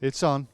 It's on.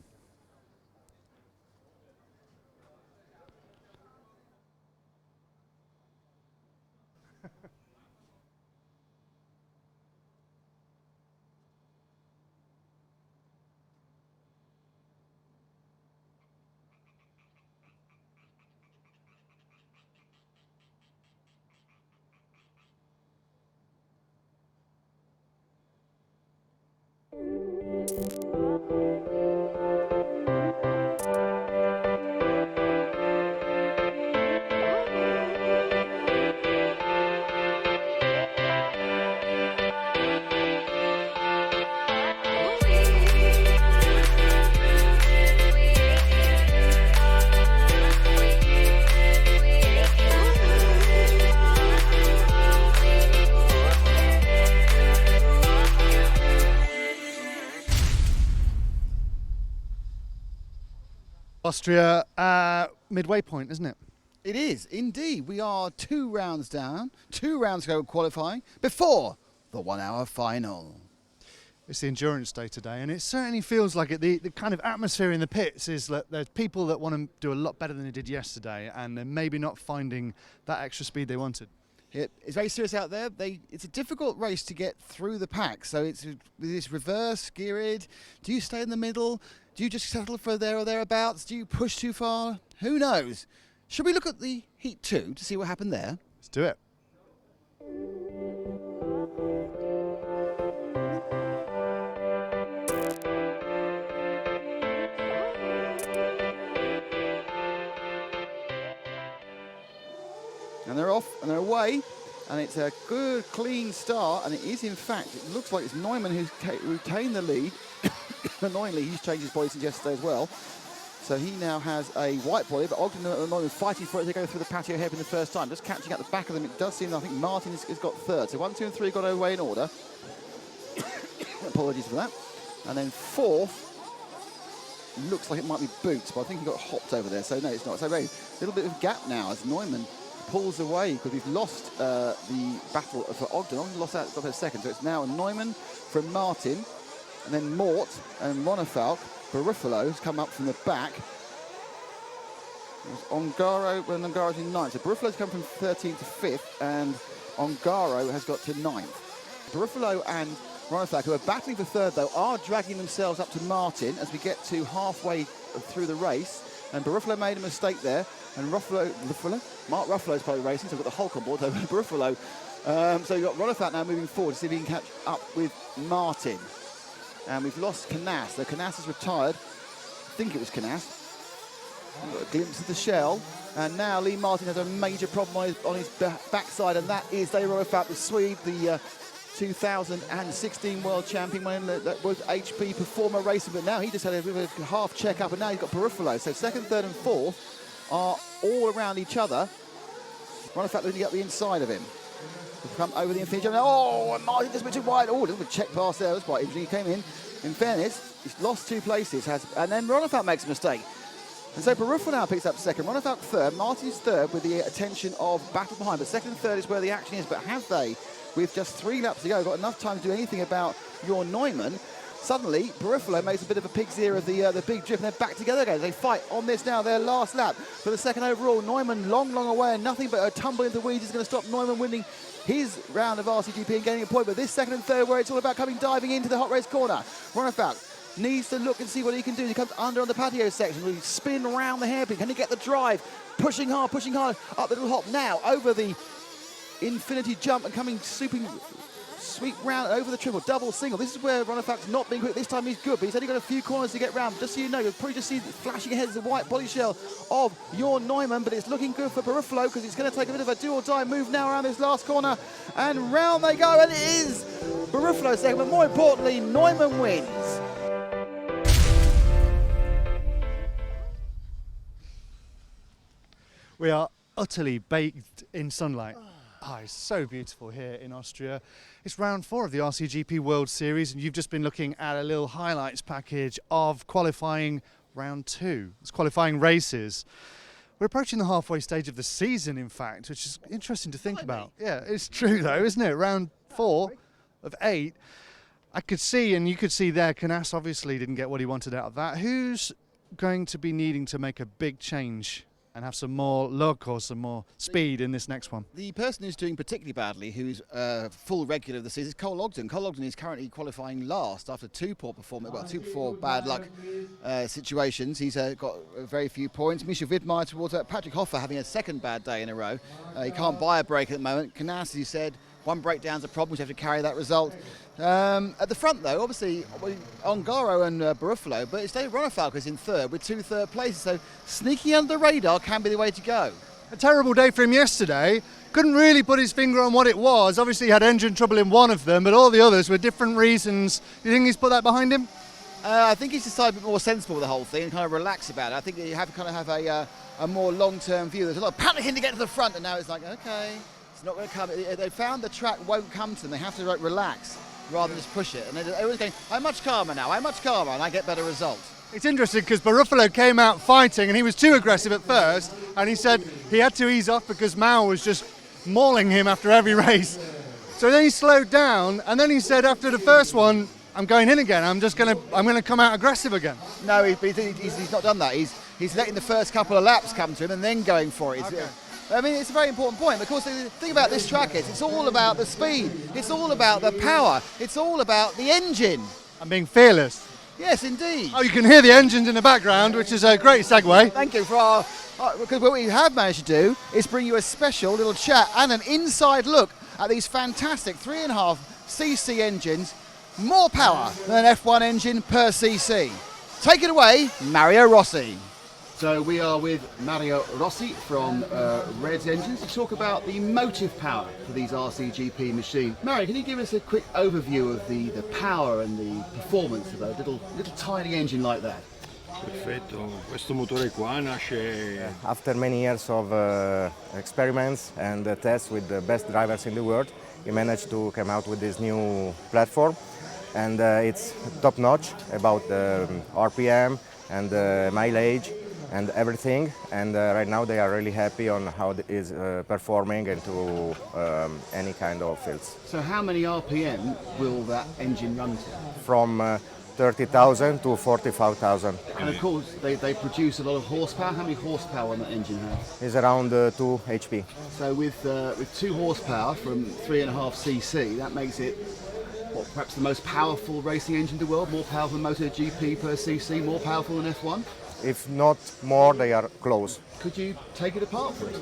Austria, midway point, isn't it? It is, indeed. We are 2 rounds down, 2 rounds to go qualifying before the 1 hour final. It's the endurance day today, and it certainly feels like it. The kind of atmosphere in the pits is that there's people that want to do a lot better than they did yesterday, and they're maybe not finding that extra speed they wanted. It's very serious out there. It's a difficult race to get through the pack, so it's this reverse geared. Do you stay in the middle? Do you just settle for there or thereabouts? Do you push too far? Who knows? Should we look at the Heat 2 to see what happened there? Let's do it. And they're off and they're away, and it's a good clean start, and it is in fact, it looks like it's Neumann who's retained the lead. Annoyingly, he's changed his body since yesterday as well, so he now has a white body, but Ogden and Neumann fighting for it as they go through the patio hairpin the first time, just catching at the back of them. It does seem, I think Martin has got third, so 1, 2 and 3 got away in order. Apologies for that. And then fourth looks like it might be Boots, but I think he got hopped over there, so no, it's not. So a little bit of gap now as Neumann pulls away, because we've lost the battle for Ogden. Ogden lost out for a second, so it's now Neumann from Martin, and then Mort and Ronefalk. Barufalo's come up from the back. Ongaro, when Ongaro's in 9th. So Barufalo's come from 13th to 5th, and Ongaro has got to 9th. Barufalo and Ronefalk, who are battling for 3rd though, are dragging themselves up to Martin as we get to halfway through the race. And Barufalo made a mistake there, and Mark Ruffalo's probably racing, so we've got the Hulk on board, so Barufalo. So you've got Ronefalk now moving forward to see if he can catch up with Martin. And we've lost Canas. So Canas has retired. I think it was Canas. Got a glimpse of the shell. And now Lee Martin has a major problem on his backside, and that is Ronefalk, the Swede, the 2016 world champion, that was HP Performer Racing, but now he just had a bit of a half check up, and now he's got Barufalo. So 2nd, 3rd and 4th are all around each other. Ronefalk looking up the inside of him. Come over the infinity. Oh, and Martin just a bit too wide. Oh, a little bit check pass there. That was quite interesting. He came in fairness, he's lost 2 places, and then Ronefalk makes a mistake. And so Barufalo now picks up 2nd, Ronefalk 3rd, Martin's 3rd with the attention of battle behind. But 2nd and 3rd is where the action is. But have they, with just 3 laps to go, got enough time to do anything about your Neumann? Suddenly, Barufalo makes a bit of a pig's ear of the big drift, and they're back together again. They fight on this now, their last lap for the 2nd overall. Neumann long away, and nothing but a tumble into the weeds is going to stop Neumann winning his round of RCGP and getting a point. But this 2nd and 3rd, where it's all about diving into the hot race corner. Ronefalk needs to look and see what he can do. He comes under on the patio section, really spin around the hairpin. Can he get the drive? Pushing hard up the little hop now over the infinity jump and coming sweep round over the triple, double, single. This is where Ronefalk's not being quick. This time he's good, but he's only got a few corners to get round. Just so you know, you'll probably just see flashing ahead as the white body shell of your Neumann, but it's looking good for Barufalo because it's going to take a bit of a do-or-die move now around this last corner, and round they go, and it is Barufalo 2nd, but more importantly, Neumann wins. We are utterly baked in sunlight. Oh, it's so beautiful here in Austria. It's round 4 of the RCGP World Series, and you've just been looking at a little highlights package of qualifying round 2. It's qualifying races. We're approaching the halfway stage of the season, in fact, which is interesting to think about. Yeah, it's true though, isn't it? Round 4 of 8. I could see, and you could see there, Canas obviously didn't get what he wanted out of that. Who's going to be needing to make a big change and have some more luck or some more speed in this next one? The person who's doing particularly badly, who's full regular of the season, is Cole Ogden. Cole Ogden is currently qualifying last after two poor bad luck situations. He's got very few points. Michel Widmeyer towards Patrick Hoffer having a second bad day in a row. He can't buy a break at the moment. Canas, as you said, one breakdown's a problem, so you have to carry that result. At the front, though, obviously, Ongaro and Barufalo, but it's David Ronafalco's in third with two third places, so sneaking under the radar can be the way to go. A terrible day for him yesterday. Couldn't really put his finger on what it was. Obviously, he had engine trouble in one of them, but all the others were different reasons. Do you think he's put that behind him? I think he's decided to be more sensible with the whole thing and kind of relax about it. I think you have to kind of have a more long-term view. There's a lot of panicking to get to the front, and now it's like, okay, it's not going to come. They found the track won't come to them. They have to like, relax rather than just push it. And everyone's going, I'm much calmer now, I'm much calmer, and I get better results. It's interesting because Barufalo came out fighting and he was too aggressive at first, and he said he had to ease off because Mao was just mauling him after every race. So then he slowed down, and then he said after the first one, I'm going in again, I'm going to come out aggressive again. No, he's not done that. He's letting the first couple of laps come to him and then going for it. Okay. I mean, it's a very important point because the thing about this track is it's all about the speed, it's all about the power, it's all about the engine. I'm being fearless. Yes, indeed. Oh, you can hear the engines in the background, which is a great segue. Thank you for because what we have managed to do is bring you a special little chat and an inside look at these fantastic 3.5cc engines, more power than an F1 engine per cc. Take it away, Mario Rossi. So we are with Mario Rossi from Reds Engines to talk about the motive power for these RCGP machines. Mario, can you give us a quick overview of the power and the performance of a little tiny engine like that? Perfetto, questo motore qua nasce... After many years of experiments and tests with the best drivers in the world, we managed to come out with this new platform, and it's top notch about the RPM and the mileage and everything, and right now they are really happy on how it is performing into any kind of fields. So how many RPM will that engine run to? From 30,000 to 45,000. And of course they produce a lot of horsepower. How many horsepower on that engine has? It's around 2 HP. So with 2 horsepower from 3.5cc, that makes it perhaps the most powerful racing engine in the world, more powerful than MotoGP per cc, more powerful than F1? If not more, they are close. Could you take it apart for us?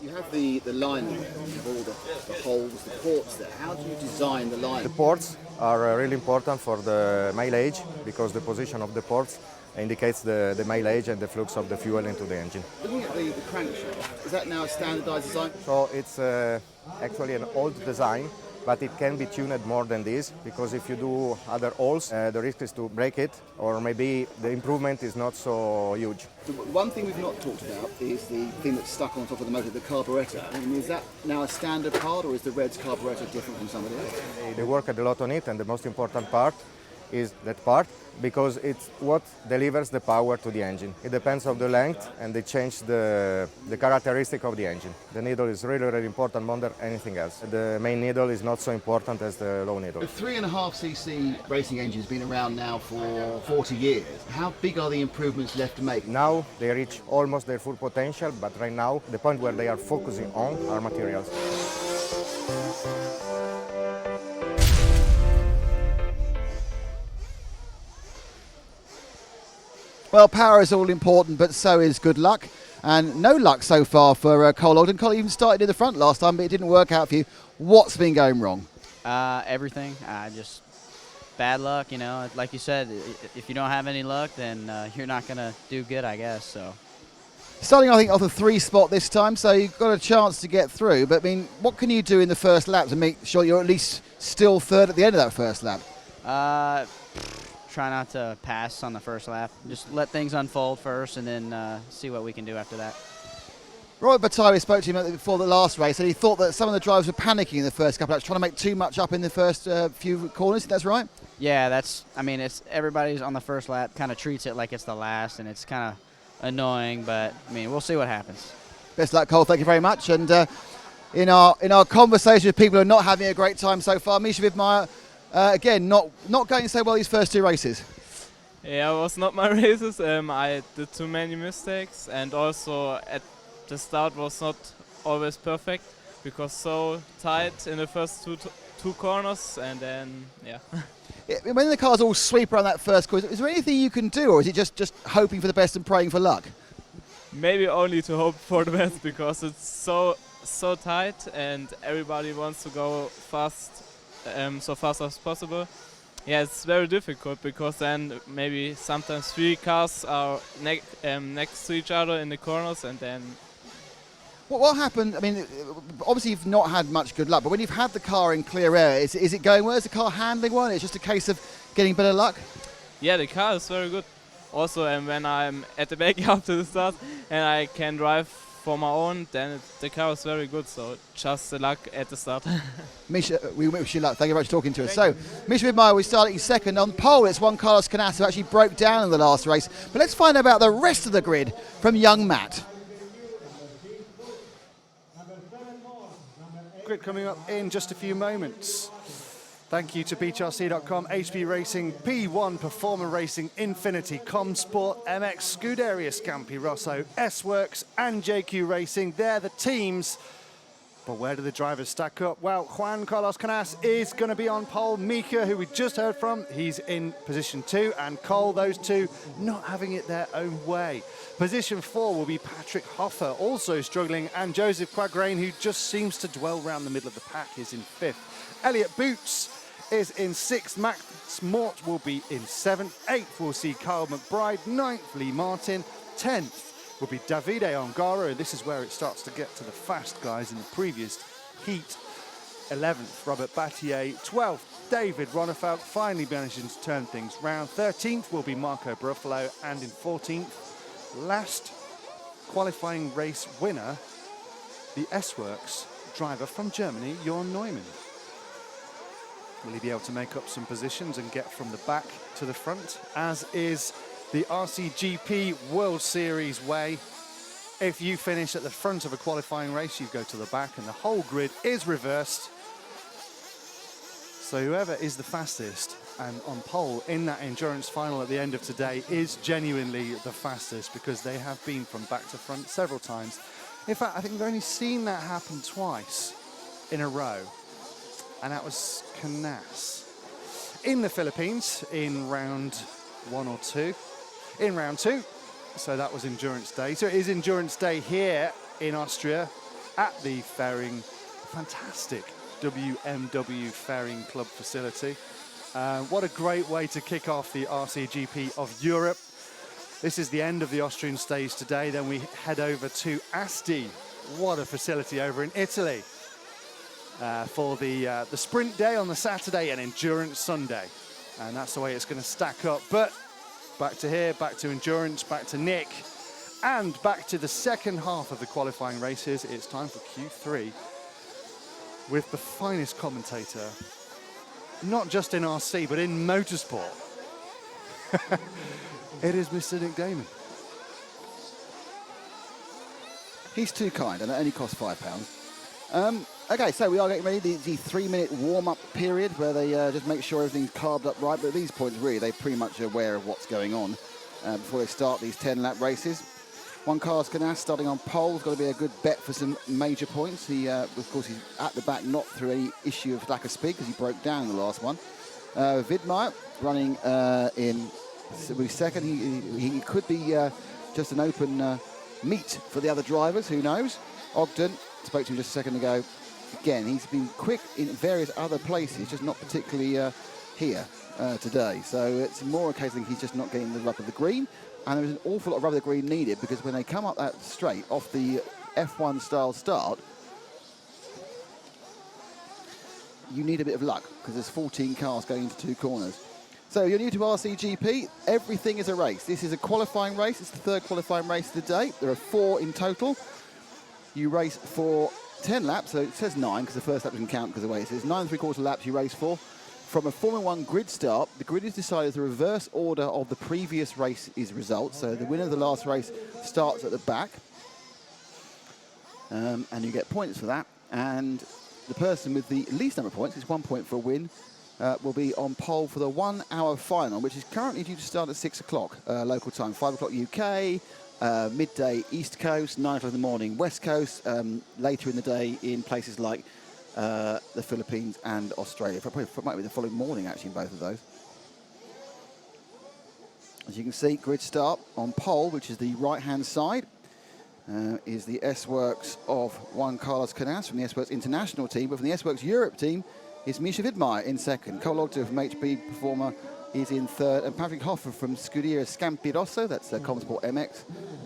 You have the line there, you have all the holes, the ports there. How do you design the line? The ports are really important for the mileage because the position of the ports indicates the mileage and the flux of the fuel into the engine. Looking at the crankshaft, is that now a standardized design? So it's actually an old design, but it can be tuned more than this because if you do other holes, the risk is to break it, or maybe the improvement is not so huge. The one thing we've not talked about is the thing that's stuck on top of the motor, the carburettor. I mean, is that now a standard part, or is the Red's carburettor different from somebody else? They work a lot on it, and the most important part is that part because it's what delivers the power to the engine. It depends on the length, and they change the characteristic of the engine. The needle is really, really important more than anything else. The main needle is not so important as the low needle. The 3.5cc racing engine has been around now for 40 years. How big are the improvements left to make? Now they reach almost their full potential, but right now the point where they are focusing on are materials. Well, power is all important, but so is good luck. And no luck so far for Cole Ogden. Cole even started in the front last time, but it didn't work out for you. What's been going wrong? Everything. Just bad luck, you know. Like you said, if you don't have any luck, then you're not going to do good, I guess. So. Starting, I think, off the 3 spot this time, so you've got a chance to get through. But, I mean, what can you do in the first lap to make sure you're at least still third at the end of that first lap? Try not to pass on the first lap. Just let things unfold first and then see what we can do after that. Robert Bataille spoke to him before the last race, and he thought that some of the drivers were panicking in the first couple of laps, trying to make too much up in the first few corners. That's right? Yeah, it's everybody's on the first lap kind of treats it like it's the last, and it's kind of annoying, but I mean, we'll see what happens. Best of luck, Cole. Thank you very much. And in our conversation with people who are not having a great time so far, Misha Widmeyer, again, not going so well these first two races. Yeah, it was not my races. I did too many mistakes, and also at the start was not always perfect because so tight in the first two corners, and then yeah. When the cars all sweep around that first corner, is there anything you can do, or is it just hoping for the best and praying for luck? Maybe only to hope for the best because it's so tight and everybody wants to go fast, so fast as possible. Yeah, it's very difficult because then maybe sometimes 3 cars are next to each other in the corners, and then. What happened? I mean, obviously you've not had much good luck, but when you've had the car in clear air, is it going well? Is the car handling well? It's just a case of getting better luck? Yeah, the car is very good. Also, when I'm at the back after the start and I can drive for my own, then the car is very good. So just the luck at the start. Misha, we wish you luck. Thank you very much for talking to us. So, Misha Widmeyer, we started second. On pole, it's Juan Carlos Canas, who actually broke down in the last race. But let's find out about the rest of the grid from young Matt. Grid coming up in just a few moments. Thank you to BeachRC.com, HB Racing, P1 Performer Racing, Infinity, Comsport, MX, Scuderia Scampi Rosso, S-Works and JQ Racing. They're the teams. But where do the drivers stack up? Well, Juan Carlos Canas is going to be on pole. Mika, who we just heard from, he's in position 2. And Cole, those two not having it their own way. Position 4 will be Patrick Hoffer, also struggling. And Joseph Quagrain, who just seems to dwell around the middle of the pack, is in 5th. Elliot Boots is in 6th. Max Mort will be in 7th. 8th, we'll see Kyle McBride. 9th, Lee Martin. 10th will be Davide Ongaro. This is where it starts to get to the fast guys in the previous heat. 11th, Robert Battier. 12th, David Ronefalk, finally managing to turn things round. 13th will be Marco Bruffalo. And in 14th, last qualifying race winner, the S-Works driver from Germany, Jörn Neumann. Will he be able to make up some positions and get from the back to the front, as is the RCGP World Series way? If you finish at the front of a qualifying race, you go to the back, and the whole grid is reversed. So whoever is the fastest and on pole in that endurance final at the end of today is genuinely the fastest, because they have been from back to front several times. In fact, I think we've only seen that happen twice in a row, and that was Canas in the Philippines in round 1 or 2. In round 2, so that was Endurance Day. So it is Endurance Day here in Austria at the Fairing, fantastic WMW Fairing Club facility. What a great way to kick off the RCGP of Europe. This is the end of the Austrian stage today. Then we head over to Asti. What a facility over in Italy for the sprint day on the Saturday and Endurance Sunday. And that's the way it's going to stack up. But back to here, back to endurance, back to Nick, and back to the second half of the qualifying races. It's time for Q3 with the finest commentator, not just in RC, but in motorsport. It is Mr. Nick Damon. He's too kind, and it only costs £5. Okay, so we are getting ready, the 3-minute warm-up period where they just make sure everything's carved up right. But at these points, really, they're pretty much aware of what's going on before they start these 10-lap races. Juan Carlos Canas starting on pole has got to be a good bet for some major points. He, of course, he's at the back, not through any issue of lack of speed, because he broke down in the last one. Widmeyer running in second. He could be just an open meet for the other drivers, who knows. Ogden, spoke to him just a second ago. Again, he's been quick in various other places, just not particularly here today. So it's more a case of he's just not getting the rub of the green. And there's an awful lot of rub of the green needed, because when they come up that straight off the F1 style start, you need a bit of luck, because there's 14 cars going into 2 corners. So you're new to RCGP, everything is a race. This is a qualifying race, it's the 3rd qualifying race of the day. There are 4 in total. you race for 10 laps, so it says 9 because the first lap doesn't count because of the way it says 9 3/4 laps you race for. From a Formula 1 grid start, the grid is decided as the reverse order of the previous race's results. So the winner of the last race starts at the back, and you get points for that. And the person with the least number of points, it's 1 point for a win, will be on pole for the 1 hour final, which is currently due to start at 6 o'clock local time, 5 o'clock UK, midday East Coast, 9 o'clock in the morning West Coast, later in the day in places like the Philippines and Australia. Probably might be the following morning actually in both of those. As you can see, grid start on pole, which is the right hand side, is the S-Works of Juan Carlos Canas from the S-Works International team, but from the S-Works Europe team is Misha Widmeyer in second. Cole Ogden from HB Performer is in third, and Patrick Hoffer from Scuderia Scampi Rosso, that's the Comsport MX,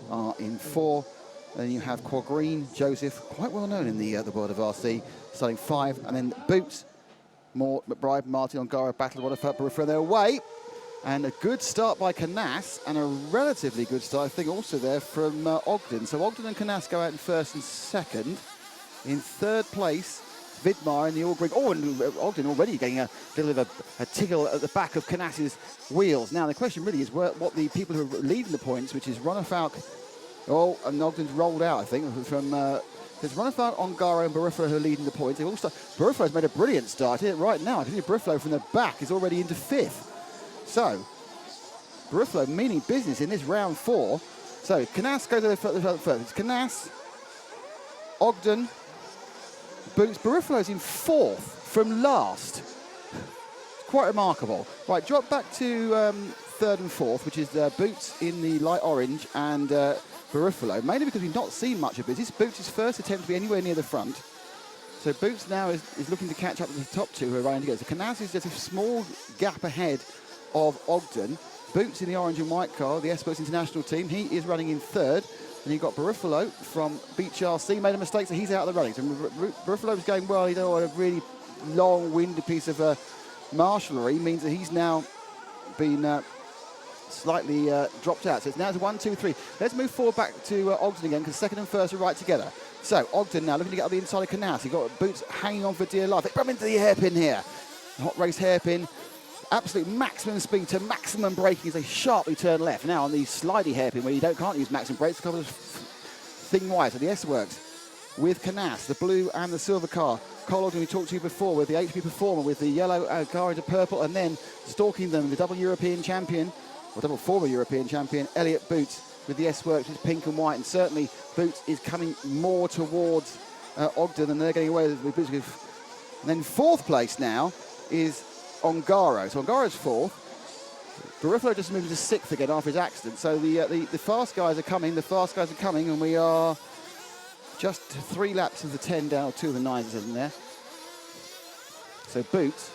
are in 4. Then you have Quagreen Joseph, quite well known in the world of RC, starting 5, and then Boots, Moore, McBride, Martin, Ongaro, Battle, Waterford, Peripheral their way. And a good start by Canas, and a relatively good start, I think, also there from Ogden. So Ogden and Canas go out in first and second. In third place, Widmeyer in the all green. Oh, and Ogden already getting a little bit of a tickle at the back of Canas's wheels. Now, the question really is what the people who are leading the points, which is Ronafalk. Oh, and Ogden's rolled out, I think, from... there's Ronafalk, Ongaro, and Barifalo who are leading the points. Barifalo's made a brilliant start here right now. I think Barifalo from the back is already into 5th. So, Barifalo meaning business in this round 4. So, Canas goes to the first. It's Canas, Ogden, Boots. Barifalo's in 4th from last. Quite remarkable. Right, drop back to 3rd and 4th, which is Boots in the light orange and Barifalo, mainly because we've not seen much of it. This is Boots' first attempt to be anywhere near the front. So Boots now is looking to catch up to the top 2 who are running together. So Canas is just a small gap ahead of Ogden. Boots in the orange and white car, the S-Works International team, he is running in 3rd. And you've got Barifalo from Beach RC, made a mistake, so he's out of the running. So Barifalo was going well, he don't want a really long-winded piece of marshallery, means that he's now been slightly dropped out. So it's now it's 1, 2, 3. Let's move forward back to Ogden again, because second and first are right together. So Ogden now looking to get up the inside of Canas. You've got Boots hanging on for dear life. They bump into the hairpin here. The hot race hairpin. Absolute maximum speed to maximum braking as they sharply turn left. Now on the slidey hairpin where you can't use maximum brakes, a couple of thin wires. So the S-Works with Canas, the blue and the silver car. Cole Ogden we talked to you before with the HP Performer with the yellow car into purple, and then stalking them, the double European champion, or double former European champion, Elliot Boots with the S-Works, which is pink and white. And certainly Boots is coming more towards Ogden, and they're getting away with Boots. And then 4th place now is Ongaro. So Ongaro's 4th. Barifalo just moved to 6th again after his accident. So the fast guys are coming. The fast guys are coming, and we are just 3 laps of the 10 down, or 2 of the 9s, isn't there? So Boots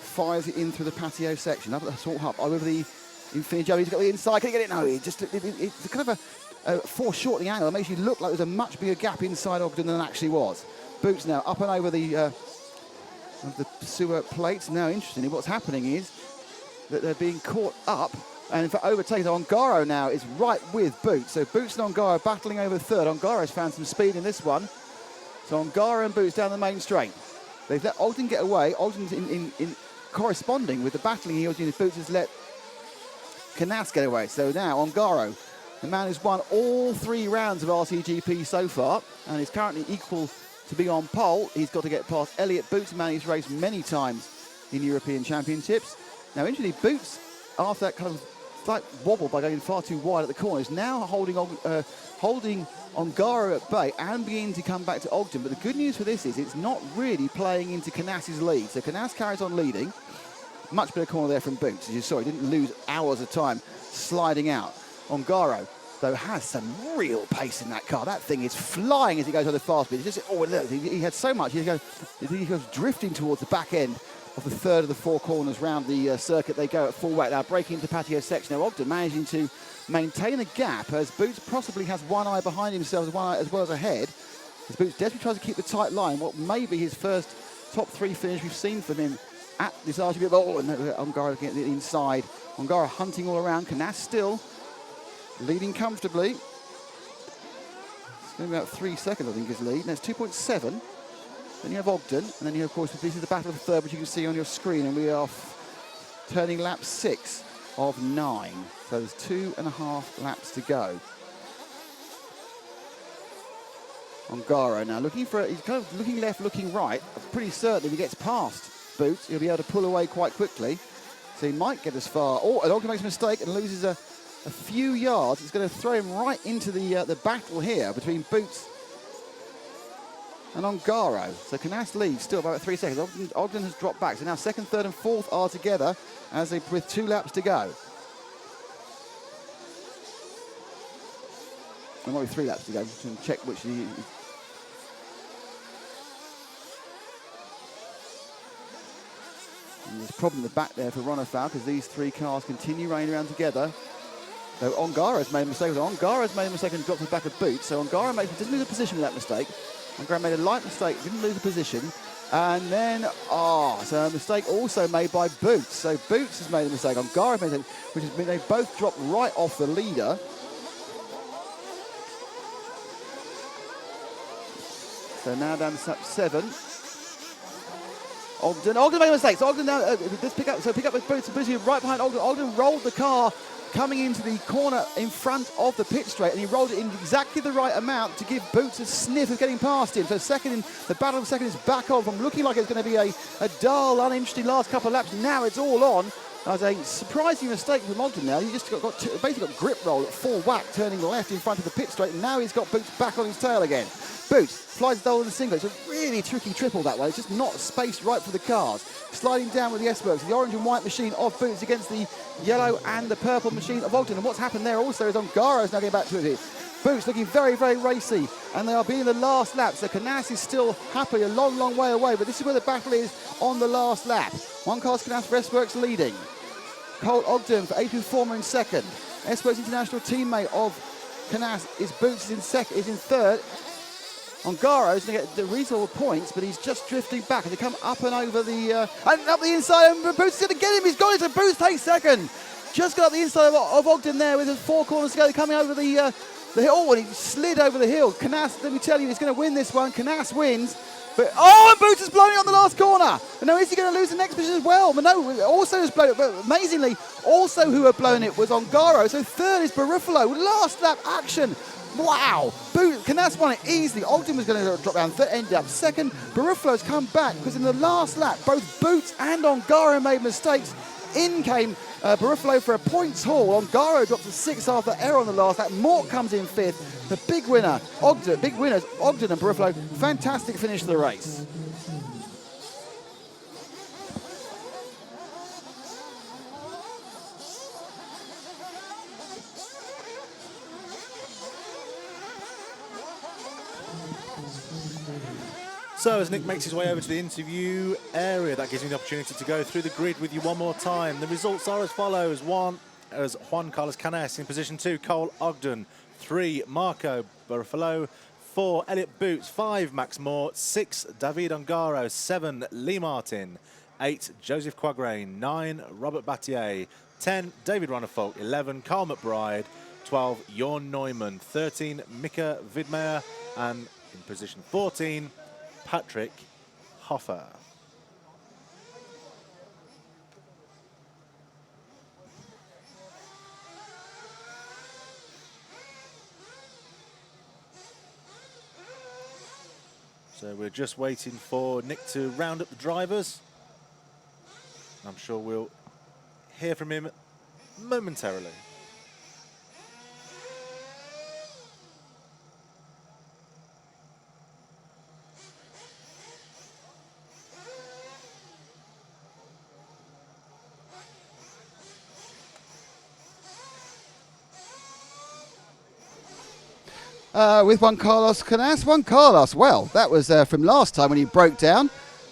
fires it in through the patio section, up at the sort up over the Infinity. He's got the inside. Can he get it? No. It's kind of a foreshortening angle. It makes you look like there's a much bigger gap inside Ogden than there actually was. Boots now up and over the sewer plates. Now, interestingly, what's happening is that they're being caught up, and for overtaking, Ongaro now is right with Boots. So Boots and Ongaro battling over 3rd. Ongaro's found some speed in this one. So Ongaro and Boots down the main straight. They've let Ogden get away. Ogden's in corresponding with the battling he was doing. Boots has let Canas get away. So now Ongaro, the man who's won all 3 rounds of RCGP so far, and is currently equal to be on pole. He's got to get past Elliot Boots, a man who's raced many times in European Championships. Now, interestingly, Boots, after that kind of slight wobble by going far too wide at the corner, is now holding Ongaro at bay and beginning to come back to Ogden. But the good news for this is it's not really playing into Canas's lead. So Canas carries on leading. Much better corner there from Boots. As you saw, he didn't lose hours of time sliding out. Ongaro, though, has some real pace in that car. That thing is flying as he goes on the fast speed. Look, he had so much. He goes drifting towards the back end of the 3rd of the 4 corners round the circuit. They go at full weight now, breaking into patio section. Now Ogden managing to maintain a gap as Boots possibly has one eye behind himself, one eye as well as ahead. As Boots desperately tries to keep the tight line, what may be his first top 3 finish we've seen from him at this RCGP. Oh, and Ongaro looking at the inside. Ongaro hunting all around. Canas still leading comfortably. Going about 3 seconds, I think, his lead. And it's 2.7. Then you have Ogden, and then you have, of course, this is the battle of third, which you can see on your screen, and we are turning lap 6 of 9. So there's 2.5 laps to go. Ongaro now he's kind of looking left, looking right. I'm pretty certain if he gets past Boots, he'll be able to pull away quite quickly. So he might get as far. Oh, and Ogden makes a mistake and loses a few yards. It's going to throw him right into the battle here between Boots and Ongaro. So Canas leads still by about 3 seconds. Ogden has dropped back. So now second, third and fourth are together with 2 laps to go. There might be 3 laps to go. Just to check which And there's a problem in the back there for Ronafal because these 3 cars continue running around together. Though Ongaro's made a mistake. Ongaro's made a mistake and dropped the back of Boots. So Ongaro doesn't lose a position with that mistake. Ongaro made a light mistake, didn't lose a position. And then, so a mistake also made by Boots. So Boots has made a mistake. Ongaro made a mistake, which has meant they both dropped right off the leader. So now down to lap 7. Ogden made a mistake. So Ogden now pick up with Boots. Boots right behind Ogden. Ogden rolled the car coming into the corner in front of the pit straight, and he rolled it in exactly the right amount to give Boots a sniff of getting past him. So the battle of second is back on from looking like it's going to be a dull, uninteresting last couple of laps. Now it's all on. That was a surprising mistake from Ogden now. He just basically got grip roll at full whack, turning left in front of the pit straight, and now he's got Boots back on his tail again. Boots flies dull in the single. It's a really tricky triple that way. It's just not spaced right for the cars. Sliding down with the S-Works, the orange and white machine of Boots against the yellow and the purple machine of Ogden. And what's happened there also is Ongaro's now getting back to it. Boots looking very, very racy, and they are being the last lap. So Canas is still happily a long, long way away, but this is where the battle is on the last lap. One car's Canas for S-Works leading. Cole Ogden for AP Former in second. S-Works international teammate of Canas is Boots is in third. Ongaro's going to get the reasonable points, but he's just drifting back as they come up and over up the inside, and Boots is going to get him. He's got it, so Boots takes second. Just got up the inside of Ogden there with his 4 corners to go. They're coming over the hill. Oh, and he slid over the hill. Canas, let me tell you, he's going to win this one. Canas wins. But, and Boots is blowing it on the last corner. And now is he going to lose the next position as well? But no, also has blown it. But amazingly, also who had blown it was Ongaro. So third is Barufalo. Last lap action. Wow. Canas won it easily. Ogden was going to drop down third, ended up second. Barufalo's come back because in the last lap, both Boots and Ongaro made mistakes. In came Barufalo for a points haul. Ongaro drops to 6th after error on the last lap. Mort comes in 5th. The big winners, Ogden and Barufalo. Fantastic finish to the race. So as Nick makes his way over to the interview area, that gives me the opportunity to go through the grid with you one more time. The results are as follows. 1 as Juan Carlos Canas in position 2, Cole Ogden. 3, Marco Barufalo. 4, Elliot Boots. 5, Max Moore. 6, David Ongaro. 7, Lee Martin. 8, Joseph Quagrain. 9, Robert Battier. 10, David Ronnefolk. 11, Carl McBride. 12, Jorn Neumann. 13, Mika Vidmeier. And in position 14, Patrick Hoffer. So we're just waiting for Nick to round up the drivers. I'm sure we'll hear from him momentarily. With Juan Carlos Canas. Juan Carlos, well, that was from last time when he broke down.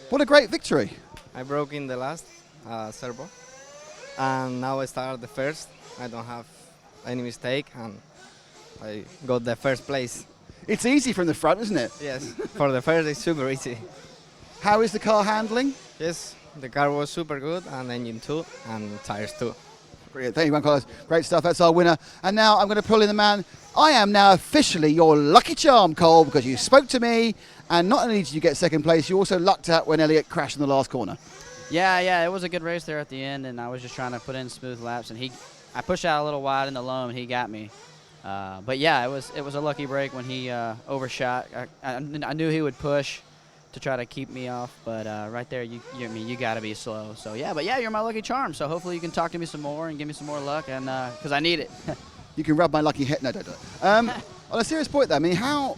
What a great victory. I broke in the last servo, and now I start the first. I don't have any mistake, and I got the first place. It's easy from the front, isn't it? Yes, for the first it's super easy. How is the car handling? Yes, the car was super good, and engine too, and tires too. Brilliant. Thank you, Juan Carlos. Great stuff. That's our winner. And now I'm going to pull in the man. I am now officially your lucky charm, Cole, because you spoke to me, and not only did you get second place, you also lucked out when Elliot crashed in the last corner. Yeah, it was a good race there at the end, and I was just trying to put in smooth laps, and I pushed out a little wide in the low, and he got me. But yeah, it was a lucky break when he overshot. I knew he would push to try to keep me off, but right there, you got to be slow. So yeah, but yeah, you're my lucky charm. So hopefully you can talk to me some more and give me some more luck, and because I need it. You can rub my lucky head. No, don't do it. On a serious point, though, I mean, how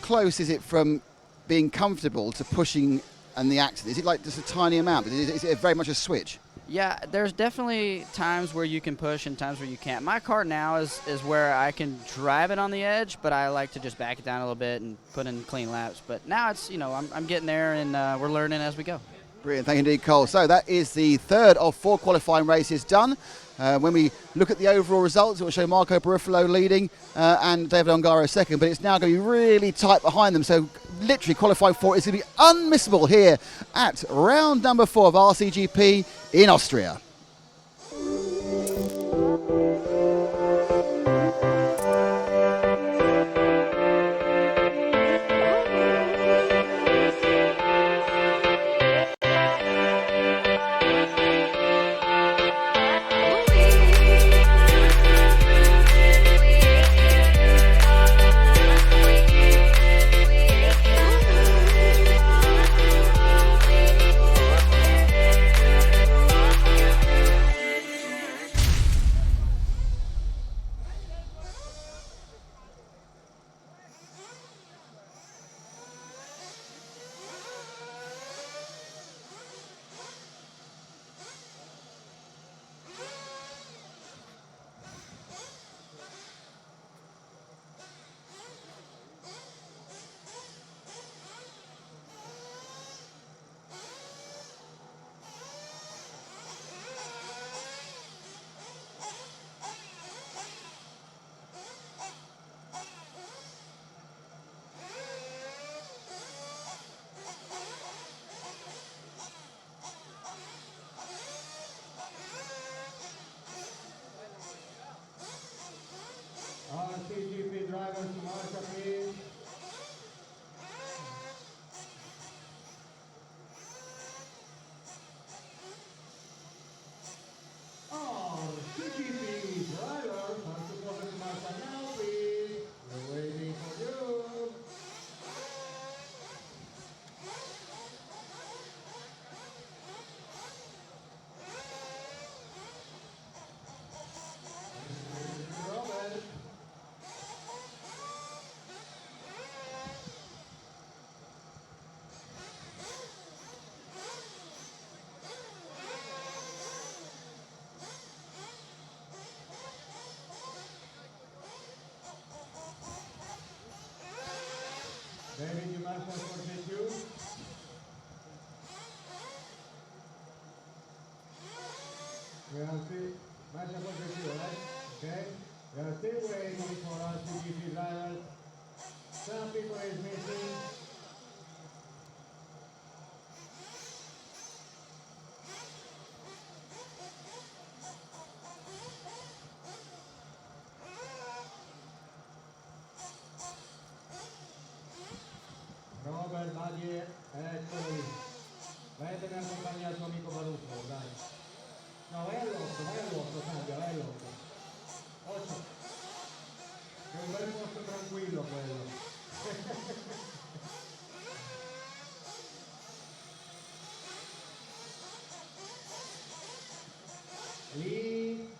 close is it from being comfortable to pushing and the accident? Is it like just a tiny amount? Is it very much a switch? Yeah, there's definitely times where you can push and times where you can't. My car now is where I can drive it on the edge, but I like to just back it down a little bit and put in clean laps. But now it's, I'm getting there, and we're learning as we go. Brilliant. Thank you indeed, Cole. So that is the third of 4 qualifying races done. When we look at the overall results, it will show Marco Barufalo leading and David Ongaro second, but it's now going to be really tight behind them. So literally qualifying 4 is going to be unmissable here at round number 4 of RCGP in Austria. RCGP drivers, marcha please. RCGP drivers, marcha now please. We're waiting for you. Robert. David, you marcha for J2. We are still, marcha for J2, right? Okay. We are still waiting for RCGP drivers. Some people is missing. Robert, Maggie, eccoli. Vattene a compagnia al tuo amico Baruffo, dai. No, vai all'8, cambia, vai all'8. 8. È un bel posto tranquillo quello. Lì.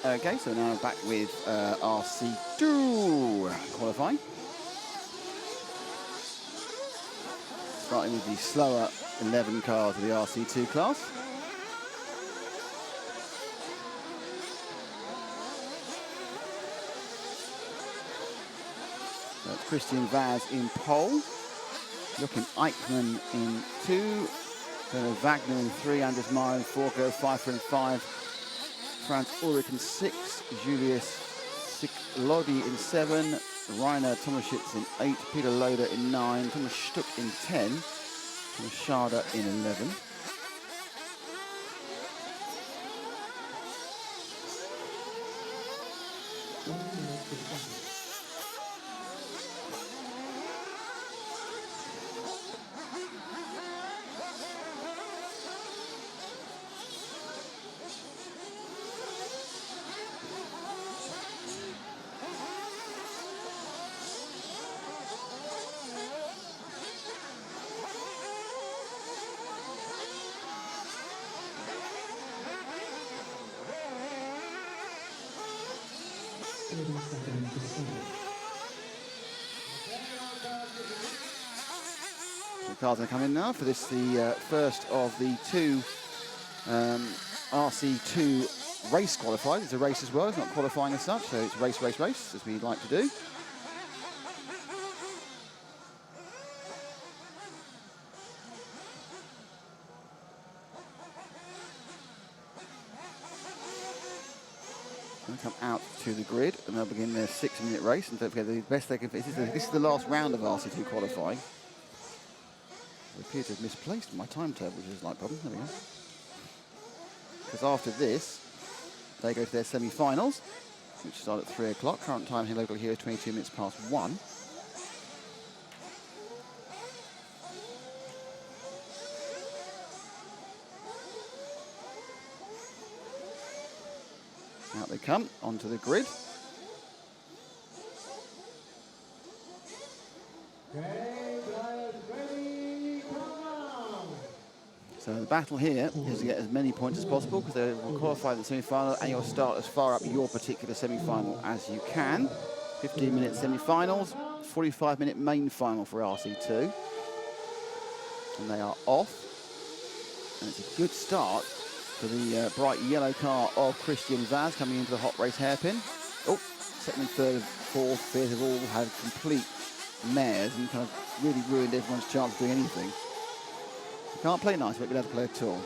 Okay, so now back with RC2 qualifying. Starting with the slower 11 cars of the RC2 class. That's Christian Vaz in pole. Joachim Eichmann in 2. Bernard Wagner in 3. Anders Meyer in 4. Go Pfeiffer in 5. Franz Ulrich in 6. Julius Siklodi in 7. Rainer Tomaschitz in 8. Peter Loader in 9. Thomas Stuck in 10. Thomas Schade in 11. The cars are coming now for this, the first of the 2 RC2 race qualifiers. It's a race as well, it's not qualifying as such, so it's race, as we like to do. They'll come out to the grid and they'll begin their 6-minute race. And don't forget, the best they can. This is the last round of RC2 qualifying. I appear to have misplaced my timetable, which is a slight problem. There we go. Because after this, they go to their semi-finals, which start at 3 o'clock. Current time here locally here is 22 minutes past 1. Out they come, onto the grid. So the battle here is to get as many points as possible because they will qualify the semi-final and you'll start as far up your particular semi-final as you can. 15-minute semi-finals, 45-minute main final for RC2. And they are off. And it's a good start for the bright yellow car of Christian Vaz coming into the hot race hairpin. Oh, second and third and fourth, fifth have all had complete mares and kind of really ruined everyone's chance of doing anything. You can't play nice, but you'll have to play at all.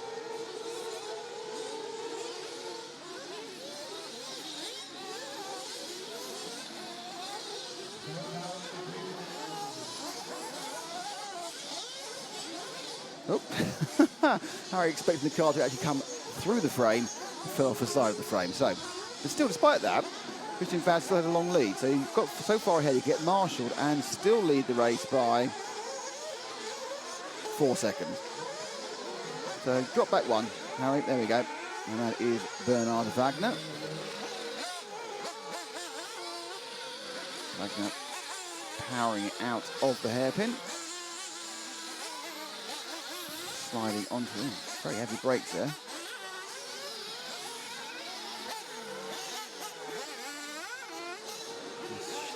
Oh, Harry expecting the car to actually come through the frame, fell off the side of the frame. So, but still, despite that, Christian Vaz still had a long lead. So he got so far ahead, he get marshalled and still lead the race by 4 seconds. So drop back 1, Harry. There we go. And that is Bernard Wagner. Wagner powering out of the hairpin. Sliding onto him. Very heavy brakes there.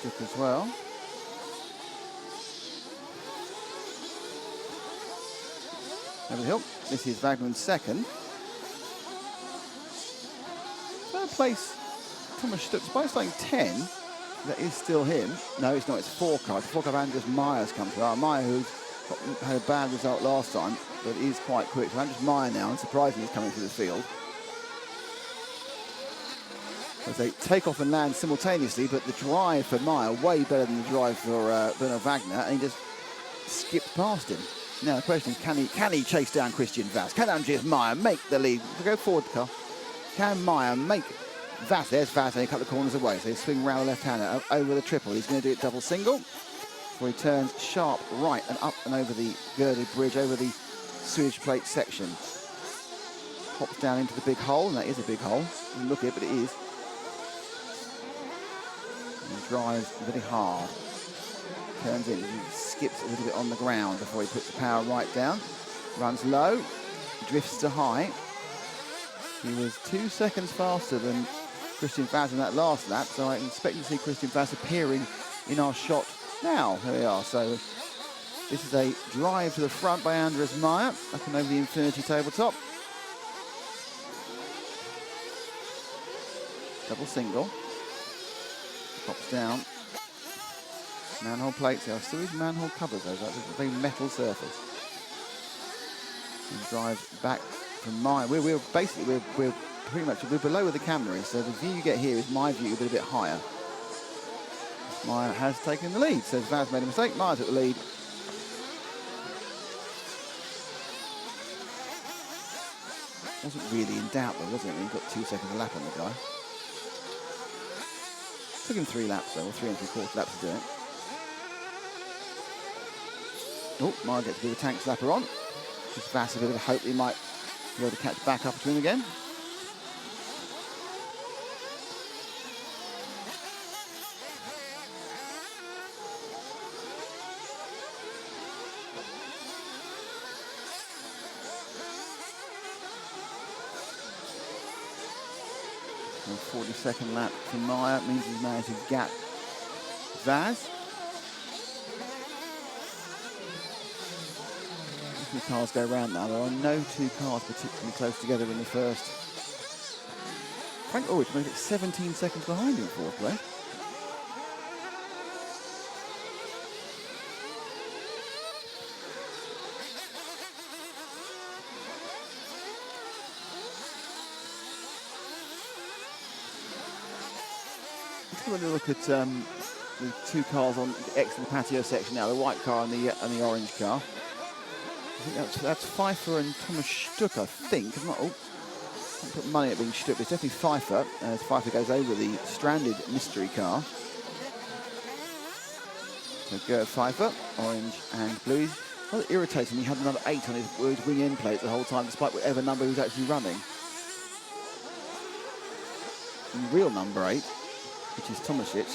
Stick as well. Over the hill. This is Wagner in second. Third place, Thomas Stuck. By starting 10, that is still him. No, it's not. It's 4 cars. 4 car Anders Meyer's come through. Meyer, who had a bad result last time, but is quite quick. So Anders Meyer now, and surprisingly, is coming through the field. As they take off and land simultaneously, but the drive for Meyer way better than the drive for Bernard Wagner, and he just skipped past him. Now the question is, can he chase down Christian Vaz? Can Andreas Meyer make the lead? Go forward, car. Can Meyer make Vaz? There's Vaz, and a couple of corners away. So he swing round the left-hander over the triple. He's going to do it double single. Before he turns sharp right and up and over the girded bridge, over the sewage plate section. Hops down into the big hole, and that is a big hole. You can look at it, but it is. And drives really hard. Turns in, he skips a little bit on the ground before he puts the power right down. Runs low, drifts to high. He was 2 seconds faster than Christian Vaz in that last lap, so I'm expecting to see Christian Vaz appearing in our shot now. There we are. So this is a drive to the front by Andres Meyer, up and over the Infinity tabletop. Double single. Pops down. Manhole plates. There are still these manhole covers, though. That's a very metal surface. And drive back from Meyer. We're pretty much below where the camera is, so the view you get here is my view, but a bit higher. Meyer has taken the lead, so Vaz made a mistake. Meyer took the lead. Wasn't really in doubt though, was it? He got 2 seconds a lap on the guy. Took him 3 laps though, or 3 3/4 laps to do it. Oh, Meyer gets a bit of a tank slapper on. Gives Vaz a bit of hope he might be able to catch back up to him again. And 42nd lap for Meyer means he's managed to gap Vaz. The cars go round now. There are no 2 cars particularly close together in the first. Frank Ulrich made it 17 seconds behind in 4th place. Let's have a look at the 2 cars on the extra patio section now, the white car and the orange car. I think that's Pfeiffer and Thomas Stuck, I think. I'm not, I put money at being Stuck, but it's definitely Pfeiffer, as Pfeiffer goes over the stranded mystery car. So Gerd Pfeiffer, orange and blue. Rather irritating, he had another 8 on his wing end plate the whole time, despite whatever number he was actually running. And the real number 8, which is Tomasic,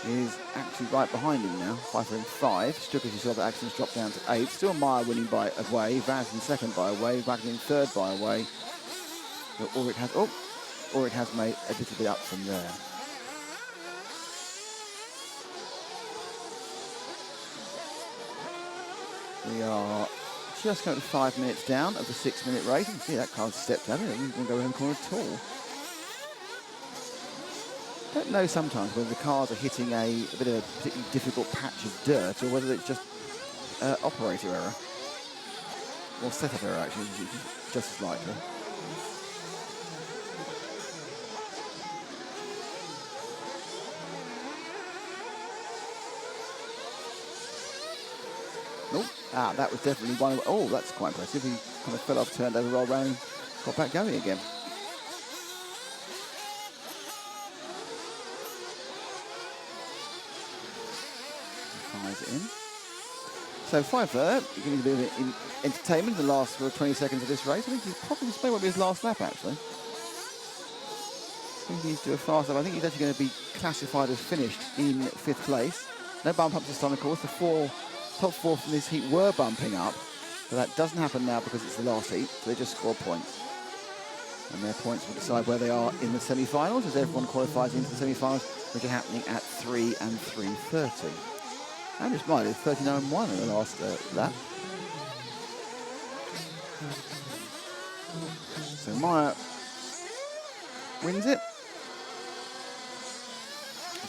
is actually right behind him now. Pfeiffer in 5. Stuck, as you saw, the accidents dropped down to 8. Still Meyer winning by a way. Vaz in 2nd by a way. Wagner in 3rd by a way. But Ulrich has made a little bit up from there. We are just going to 5 minutes down of the 6-minute race. You can see that car's stepped out. It doesn't go around the corner at all. I don't know sometimes whether the cars are hitting a bit of a particularly difficult patch of dirt or whether it's just operator error. Or setup error, actually, just as likely. Oh, that was definitely one of... Oh, that's quite impressive. He kind of fell off, turned over, rolled around, and got back going again. It in. So Pfeiffer giving a bit of entertainment in the last 20 seconds of this race. I think he's probably this may well be his last lap actually. I think he's doing a fast lap. I think he's actually going to be classified as finished in 5th place. No bump ups this time, of course. The top 4 from this heat were bumping up, but that doesn't happen now because it's the last heat. So they just score points, and their points will decide where they are in the semi-finals, as everyone qualifies into the semi-finals, which are happening at 3 and 3:30. Andres Meyer did 39.1 in the last lap. So Meyer wins it.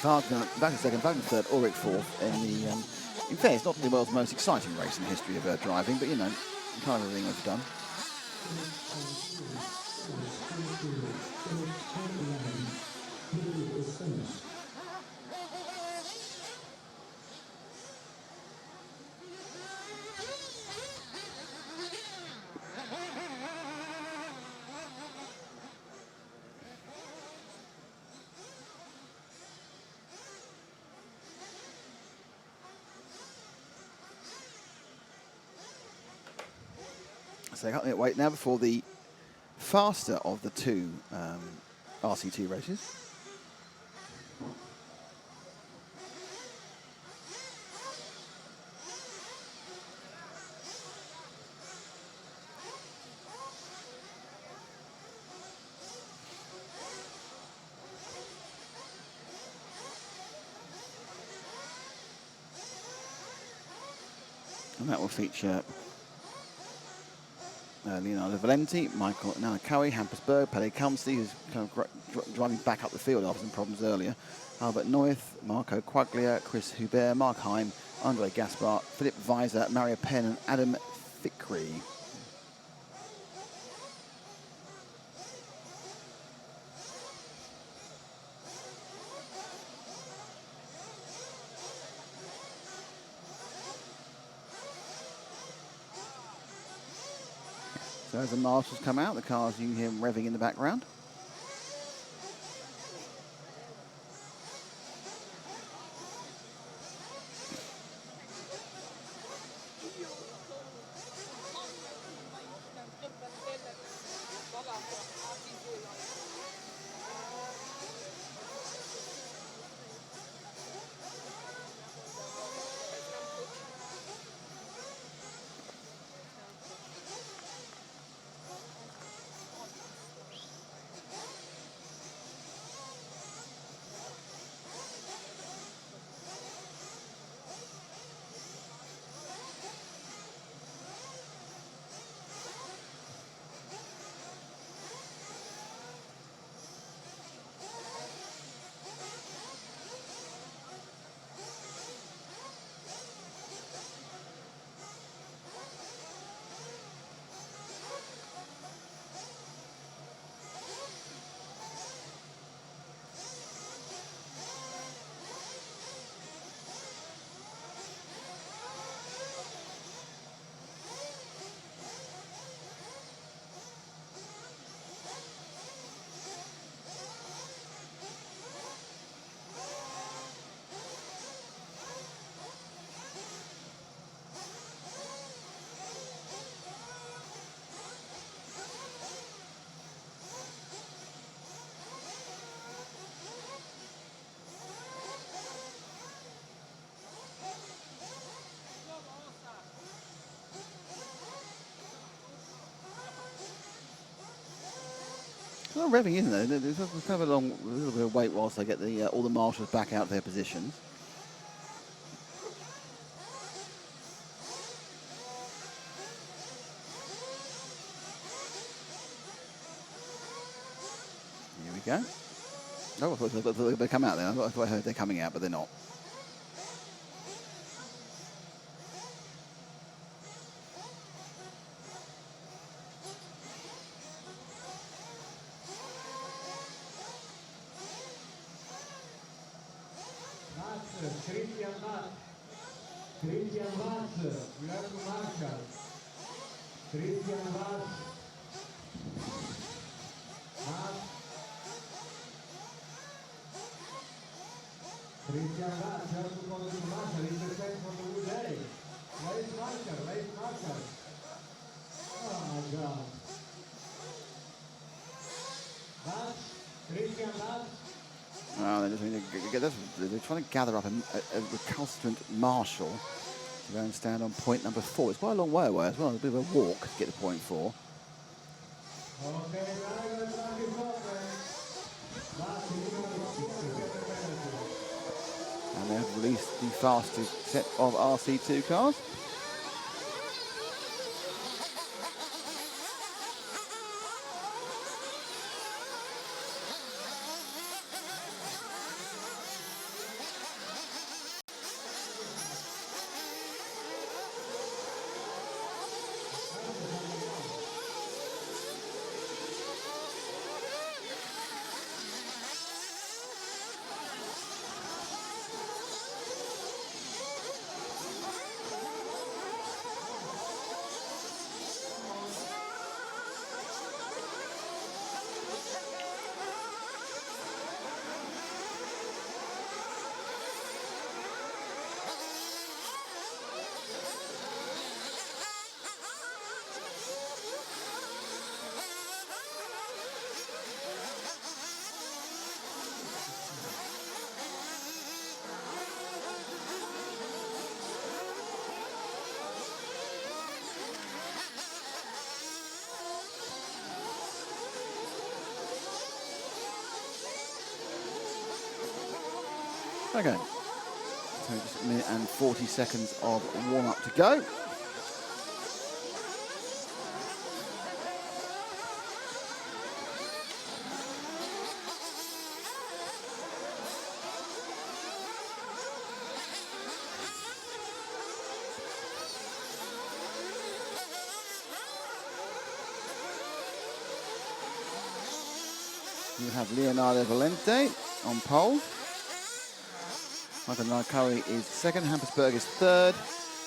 Wagner back in 2nd, Wagner 3rd, Ulrich 4th in the... in fairness, not the world's most exciting race in the history of driving, but you know, kind of everything we've done. So I can't wait now before the faster of the 2 RCT races. And that will feature Leonardo Valenti, Michael Nanakawi, Hampus Berg, Pele Kalmsey, who's kind of driving back up the field after some problems earlier. Albert Neuth, Marco Quaglia, Chris Hubert, Mark Heim, Andre Gaspar, Philip Weiser, Mario Penn and Adam Fikri. So as the marshals come out, the cars, you can hear them revving in the background. It's not revving, isn't there? There's kind of a little bit of wait whilst they get all the marshals back out of their positions. Here we go. Oh, I thought they'd come out then. I thought I heard they're coming out, but they're not. Christian Vaz, Learn Marshall. Christian Vaz. Christian Vaz, just to call to Marshall, is the same for the whole day. Where is Marshall? Where is Marshall? Oh my God. Vaz, Christian Vaz. Oh, they're trying to gather up a recalcitrant marshal to go and stand on point number 4. It's quite a long way away as well. It's a bit of a walk to get to point 4. And they've released the fastest set of RC2 cars. Okay, so just a minute and 40 seconds of warm-up to go. You have Leonardo Valente on pole. Michael Naikari is second. Hampersberg is third.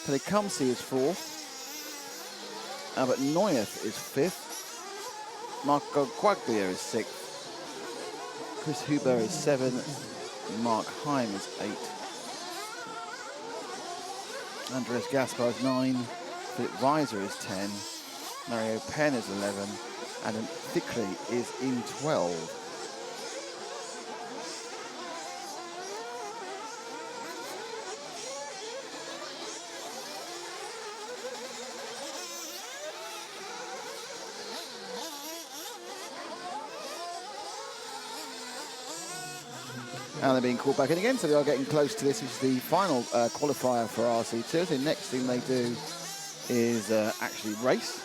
Pelikamsi is fourth. Albert Neueth is fifth. Marco Quaglia is sixth. Chris Huber is seventh. Mark Heim is eighth. Andres Gaspar is 9. Philip Weiser is 10. Mario Penn is 11. Adam Thickley is in 12. And they're being called back in again, so they are getting close to this. This is the final qualifier for RC2. So the next thing they do is actually race.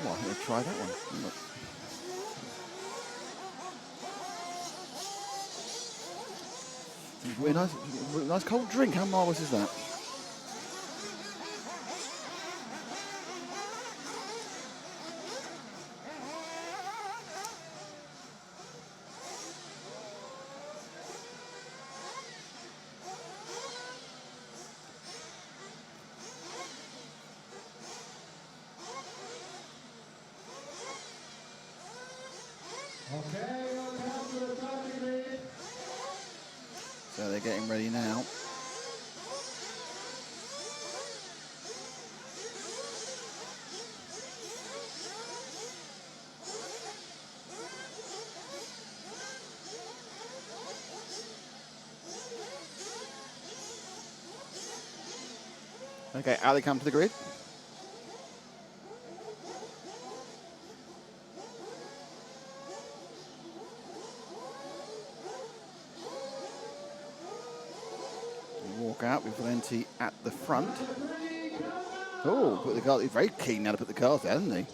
Well, I'm going to try that one. Look. Really nice cold drink. How marvellous is that? Okay, welcome to the starting grid. So they're getting ready now. Okay, out they come to the grid. Walk out with Valenti at the front. Oh, put the car. He's very keen now to put the cars there, isn't he?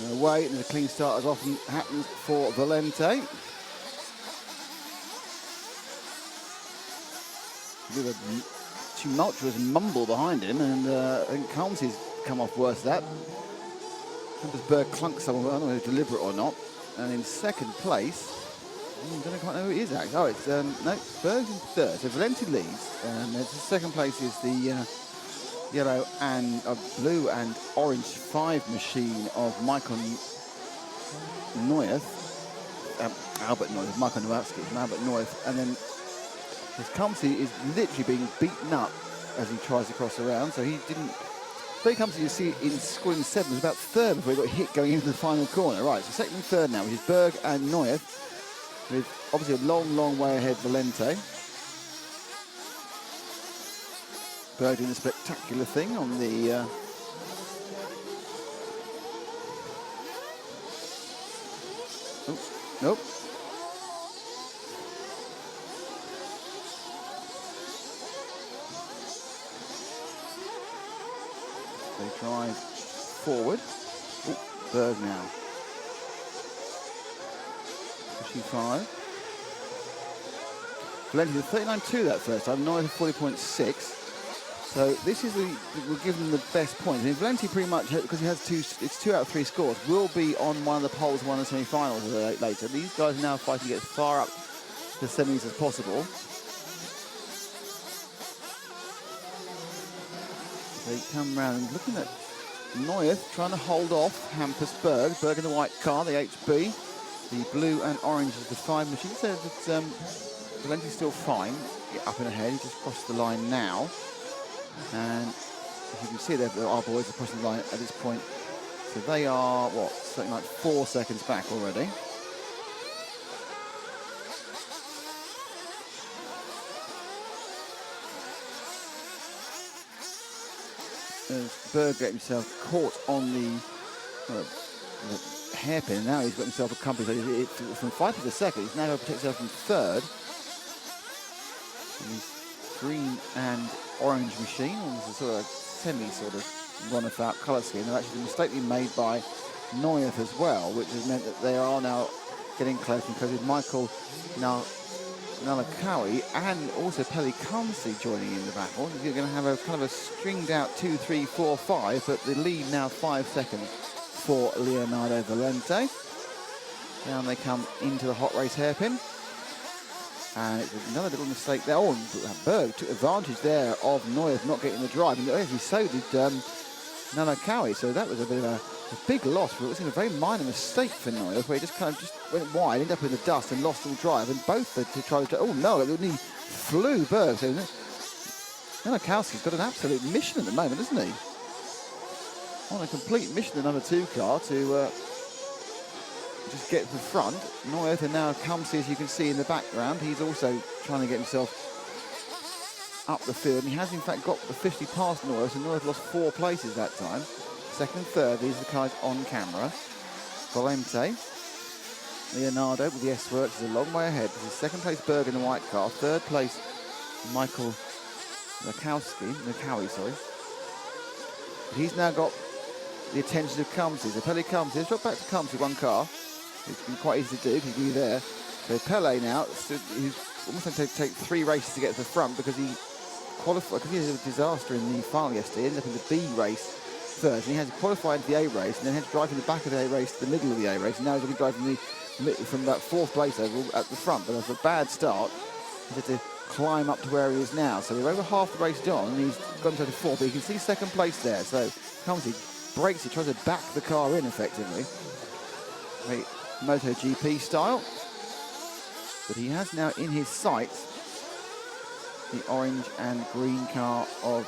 No way, and a clean start as often happens for Valente. With a tumultuous mumble behind him, and I think Kalmsey's come off worse at that. Hampersberg clunked someone, I don't know if it's deliberate or not. And in second place, I don't quite know who it is actually. Oh, it's, no, Berg's in third. So Valenti leads, and the second place is the yellow and blue and orange 5 machine of Michael Neueth. Albert Neueth, Michael Nowacki from Albert Neueth. And then Kalmsey is literally being beaten up as he tries to cross around, so he didn't. Very Kalmsey, you see in scoring 7, was about third before he got hit going into the final corner. Right, so second and third now, which is Berg and Neueth, with obviously a long, long way ahead Valente. Berg doing a spectacular thing on the nope. They drive forward. Ooh, Berg now. Pushing 5. Valenti with 39.2 that first time, Neueth 40.6. So this is we'll give them the best points. I mean, Valenti pretty much, because he has it's 2 out of 3 scores, will be on one of the poles, one of the semi-finals later. These guys are now fighting to get as far up the semis as possible. They come round and looking at Neueth trying to hold off Hampersberg. Berg in the white car, the HB. The blue and orange is the 5 machine. So that Valenti's still fine. Get up and ahead. He just crossed the line now. And as you can see, our boys are crossing the line at this point. So they are, what, something like 4 seconds back already. As Berg get himself caught on the well, the hairpin, and now he's got himself a company. So from 5th to 2nd, he's now going to protect himself from 3rd. And his green and orange machine, and this is sort of sort of run-without colour scheme. They've actually been mistakenly made by Neueth as well, which has meant that they are now getting close and close with Michael Nalakawi and also Peli Kamsi joining in the battle. You're going to have a kind of a stringed out 2, 3, 4, 5, but the lead now 5 seconds for Leonardo Valente. Down they come into the hot race hairpin. And it's another little mistake there. Oh, and Berg took advantage there of Neueth not getting the drive. And actually so did Nalakawi. So that was a bit of a big loss. It was a very minor mistake for Neueth, where he just kind of just went wide, ended up in the dust and lost all drive. And both to try to, oh no, he flew Berg. So Nalakowski's got an absolute mission at the moment, isn't he? On a complete mission, the number 2 car to just get to the front. Neueth and now Kamsi, as you can see in the background, he's also trying to get himself up the field. And he has in fact got the 50 past Neueth, and Neueth lost 4 places that time. 2nd and 3rd, these are the cars on camera. Valente, Leonardo with the S-Works is a long way ahead. This is 2nd place Berg in the white car, 3rd place Michael Nakawi, sorry. But he's now got the attention of Kamsi. So Pele Kamsi, let's drop back to Kamsi, 1 car. It's been quite easy to do, because he's there. So Pele now, he's almost going to take 3 races to get to the front, because he qualified, because he had a disaster in the final yesterday. He ended up in the B race first, and he had to qualify into the A race, and then had to drive from the back of the A race to the middle of the A race, and now he's going to drive from about 4th place overall at the front. But after a bad start, he had to climb up to where he is now. So we're over half the race done, and he's gone to 4th, but you can see 2nd place there. So Kamsi brakes it, tries to back the car in effectively. Very MotoGP style. But he has now in his sights the orange and green car of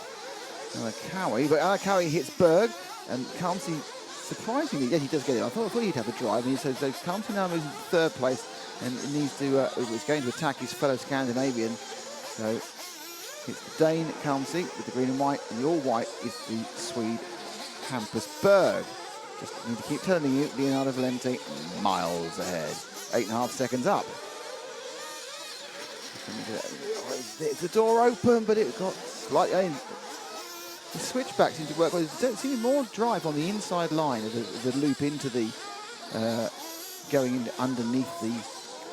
Alakawi. But Alakawi hits Berg, and Kamsi, surprisingly, yes, he does get it. I thought he'd have a drive, and he says, so Kamsi now moves into 3rd place, and needs to, is going to attack his fellow Scandinavian. So it's Dane Kamsi with the green and white, and the all white is the Swede Hampus Berg. Just need to keep telling you, Leonardo Valente miles ahead. 8.5 seconds up. The door open, but it got slightly. The switchback seems to work. Well, there's seems more drive on the inside line of the loop into the going in underneath the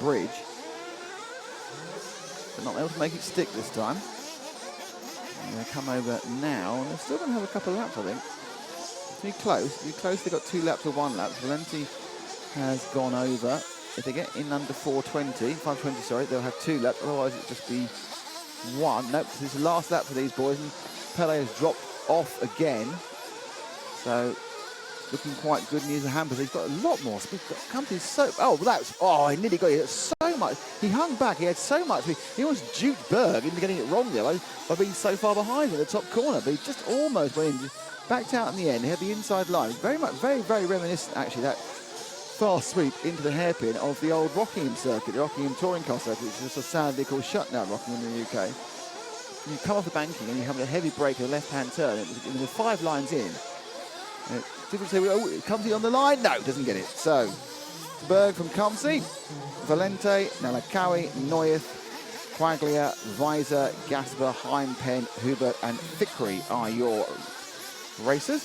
bridge, but not able to make it stick this time. And they come over now, and they're still going to have a couple of laps, I think. Be close. They've got 2 laps or 1 lap. Valente has gone over. If they get in under 520, sorry, they'll have 2 laps. Otherwise, it'll just be 1. Nope, this is the last lap for these boys, and Pele has dropped off again. So, looking quite good news of Hampus. He's got a lot more speed. Company's so. Oh, he nearly got it. So much. He hung back. He had so much. He almost duped Berg into getting it wrong there by being so far behind in the top corner. But he just almost went in. Backed out in the end. He had the inside line. Very reminiscent, actually, that fast sweep into the hairpin of the old Rockingham circuit, the Rockingham touring car circuit, which is just sadly called shut now, Rockingham in the UK. You come off the banking and you have a heavy brake, a left-hand turn. It was 5 lines in. People say, oh, Kamsi on the line? No, doesn't get it. So, Berg from Kamsi, Valente, Nalakawi, Neueth, Quaglia, Weiser, Gasper, Heimpen, Hubert, and Thickery are your racers.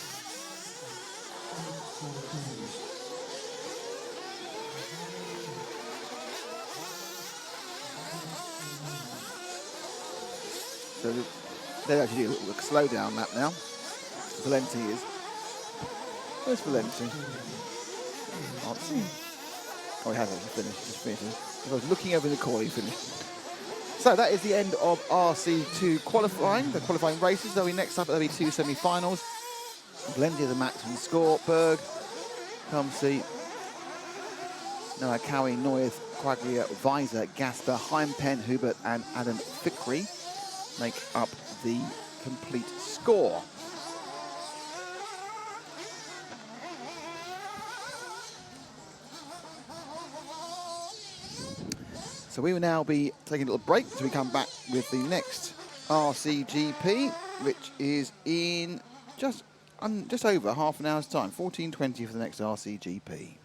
So they actually do a slow down lap now. Valente is. Where's Valente? Can't see. Oh, he hasn't just finished. If I was looking over the corner, he finished. So that is the end of RC2 qualifying, the qualifying races. There'll be next up, there'll be 2 semi-finals. Valente is the maximum score. Berg, Kamsi, Nalakawi, Neueth, Quaglia, Weiser, Gasper, Heimpen, Hubert, and Adam Thickery make up the complete score. So we will now be taking a little break until we come back with the next RCGP, which is in just just over half an hour's time, 14:20 for the next RCGP.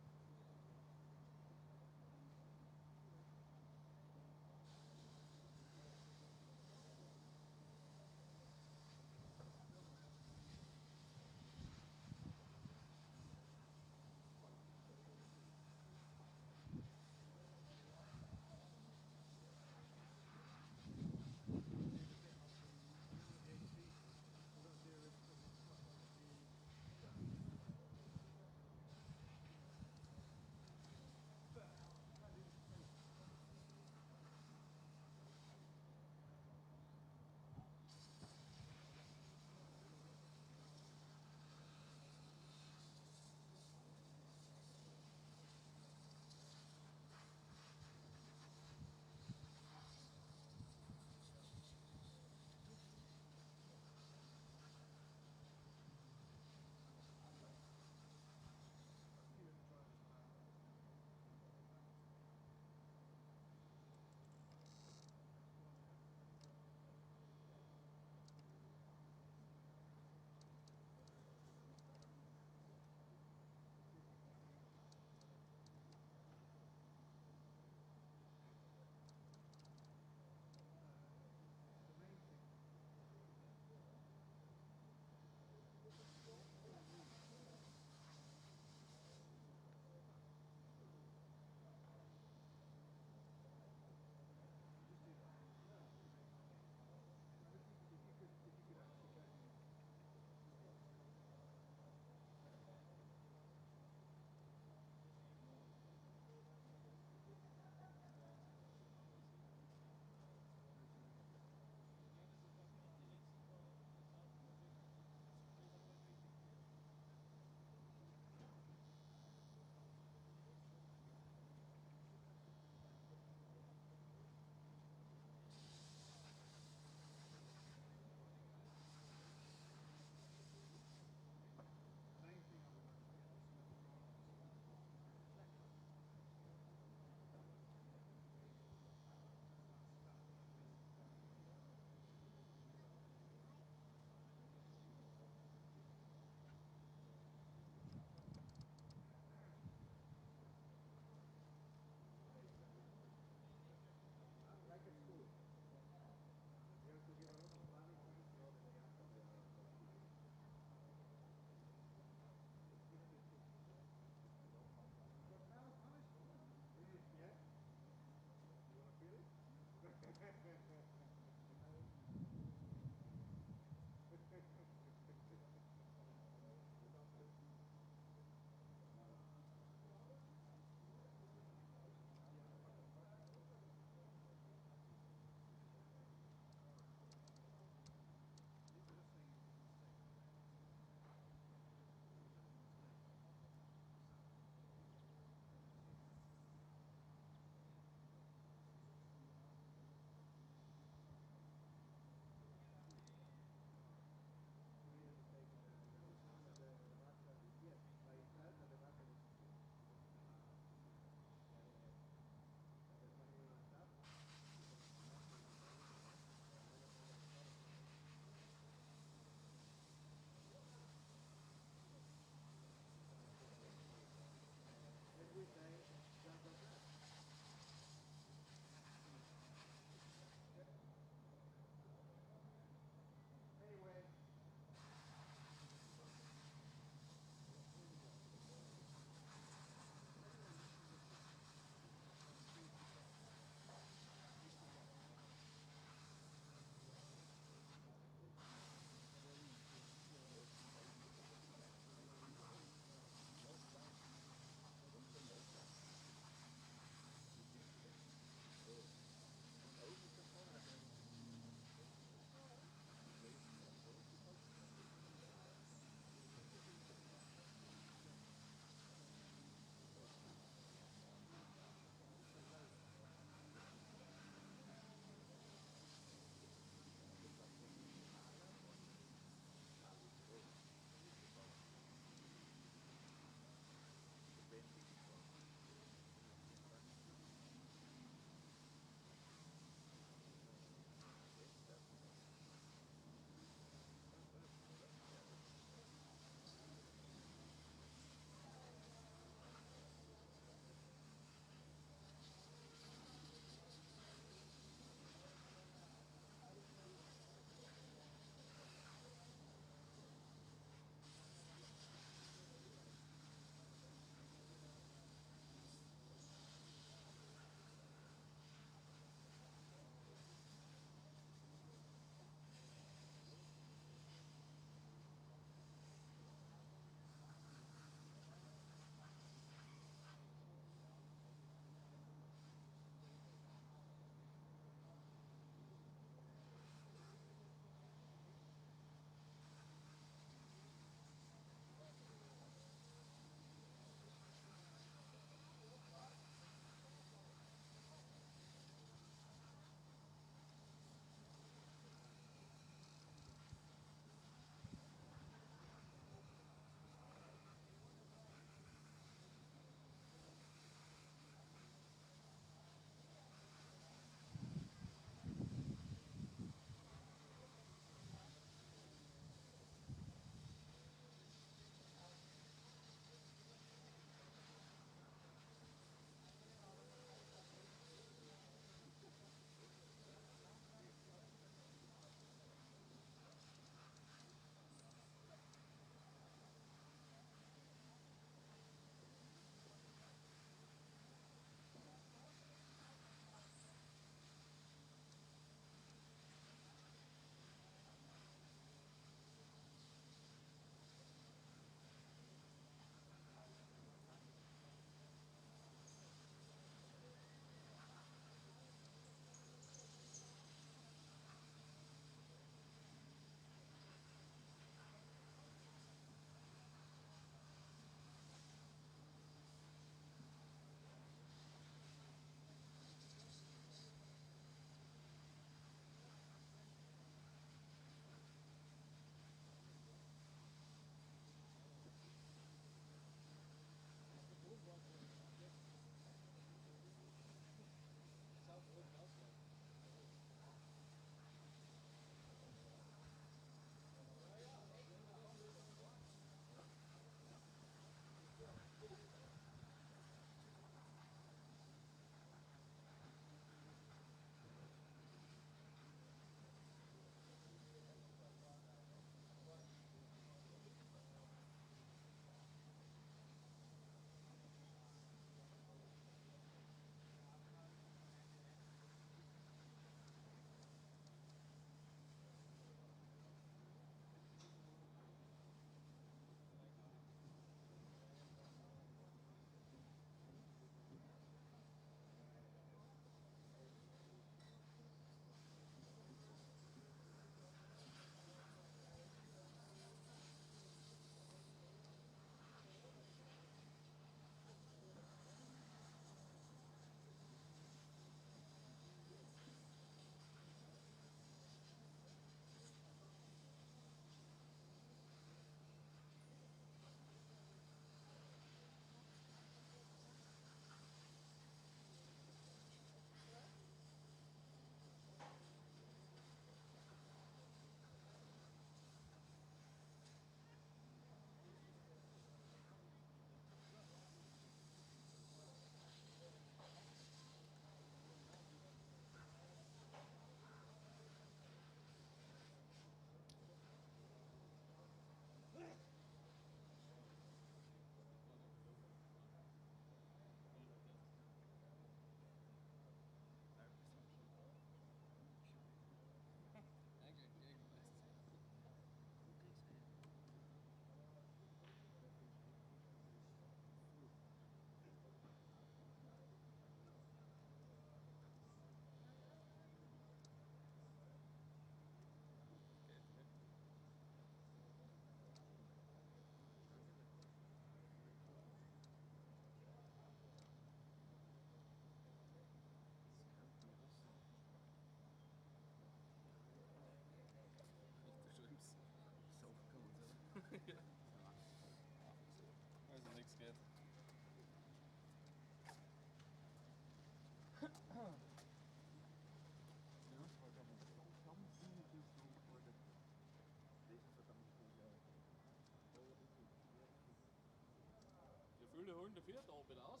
Wie dat al wieder aus?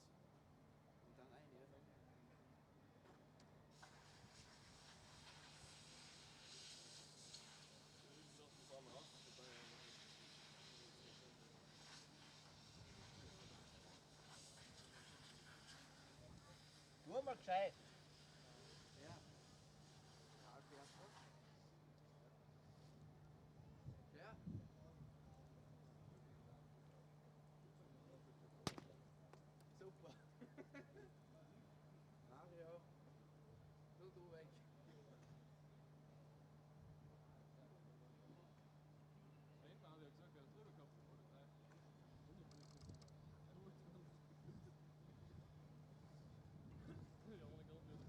Und dann ein, ja. Nur mal gescheit. Ja. Halb erst was? Ja. Super. Mario. Du weg. Nein, Mario hat gesagt, er hat drüber gehabt. Ja, ohne Grund.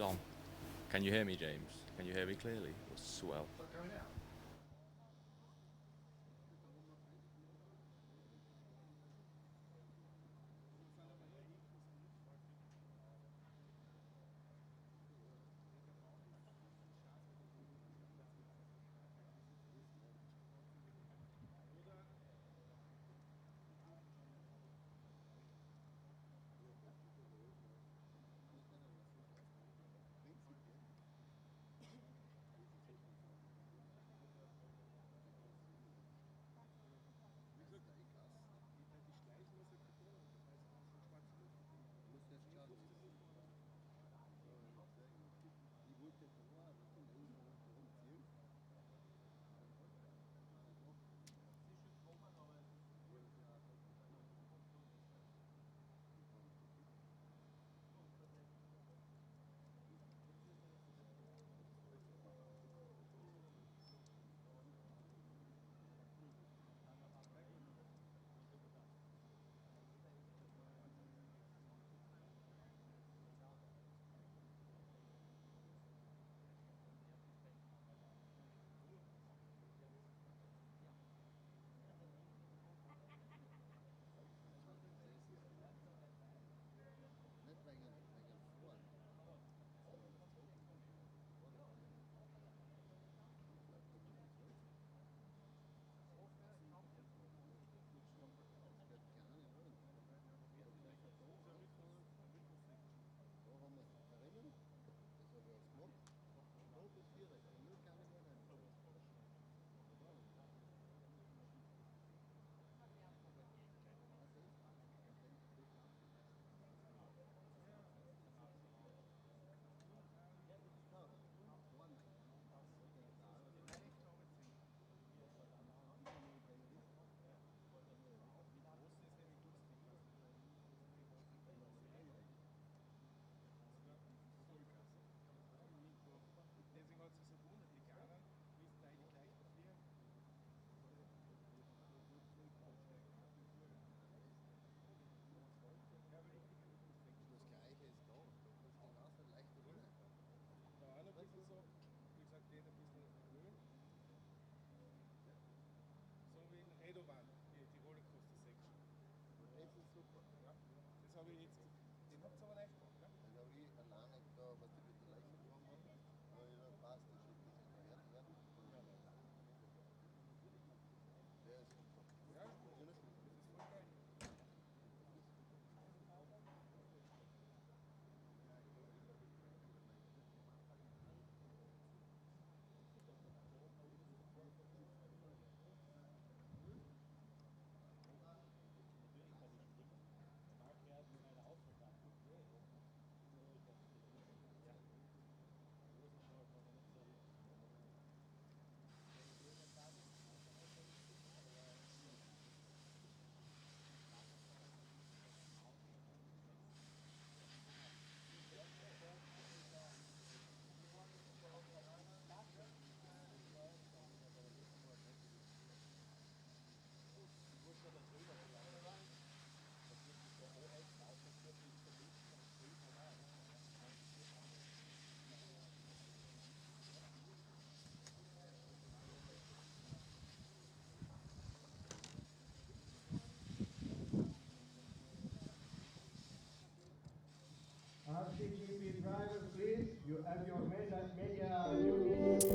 on. Can you hear me, James? Can you hear me clearly? Swell. RCGP drivers, please. You have your media units.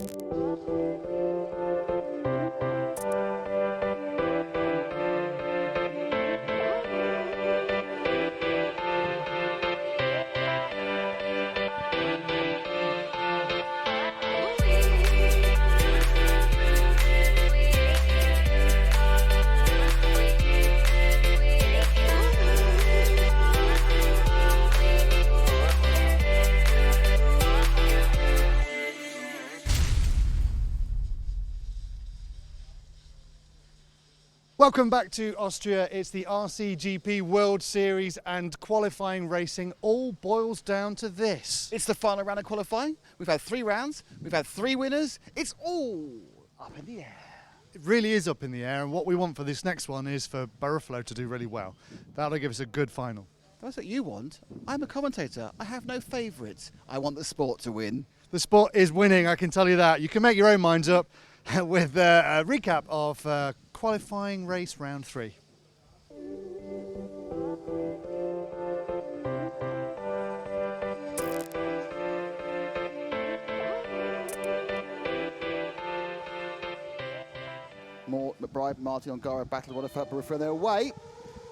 Welcome back to Austria. It's the RCGP World Series, and qualifying racing all boils down to this. It's the final round of qualifying. We've had 3 rounds. We've had 3 winners. It's all up in the air. It really is up in the air, and what we want for this next one is for Buffalo to do really well. That'll give us a good final. That's what you want. I'm a commentator. I have no favourites. I want the sport to win. The sport is winning, I can tell you that. You can make your own minds up with a recap of qualifying race round 3. McBride, Martin, Ongaro battled Ronefalk for their way.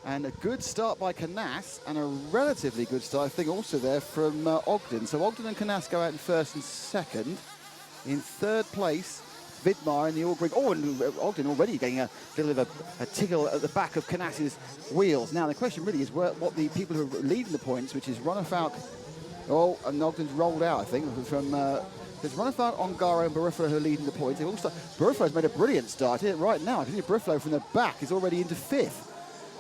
And a good start by Canas, and a relatively good start, I think, also there from Ogden. So Ogden and Canas go out in first and second. In third place, Vidmar in the All Green. Oh, and Ogden already getting a little bit of a tickle at the back of Canas's wheels. Now, the question really is what the people who are leading the points, which is Ronefalk. Oh, and Ogden's rolled out, I think, from... There's Ronefalk, Ongaro and Barufalo who are leading the points. Barufalo's made a brilliant start here right now. I can see Barufalo from the back is already into 5th.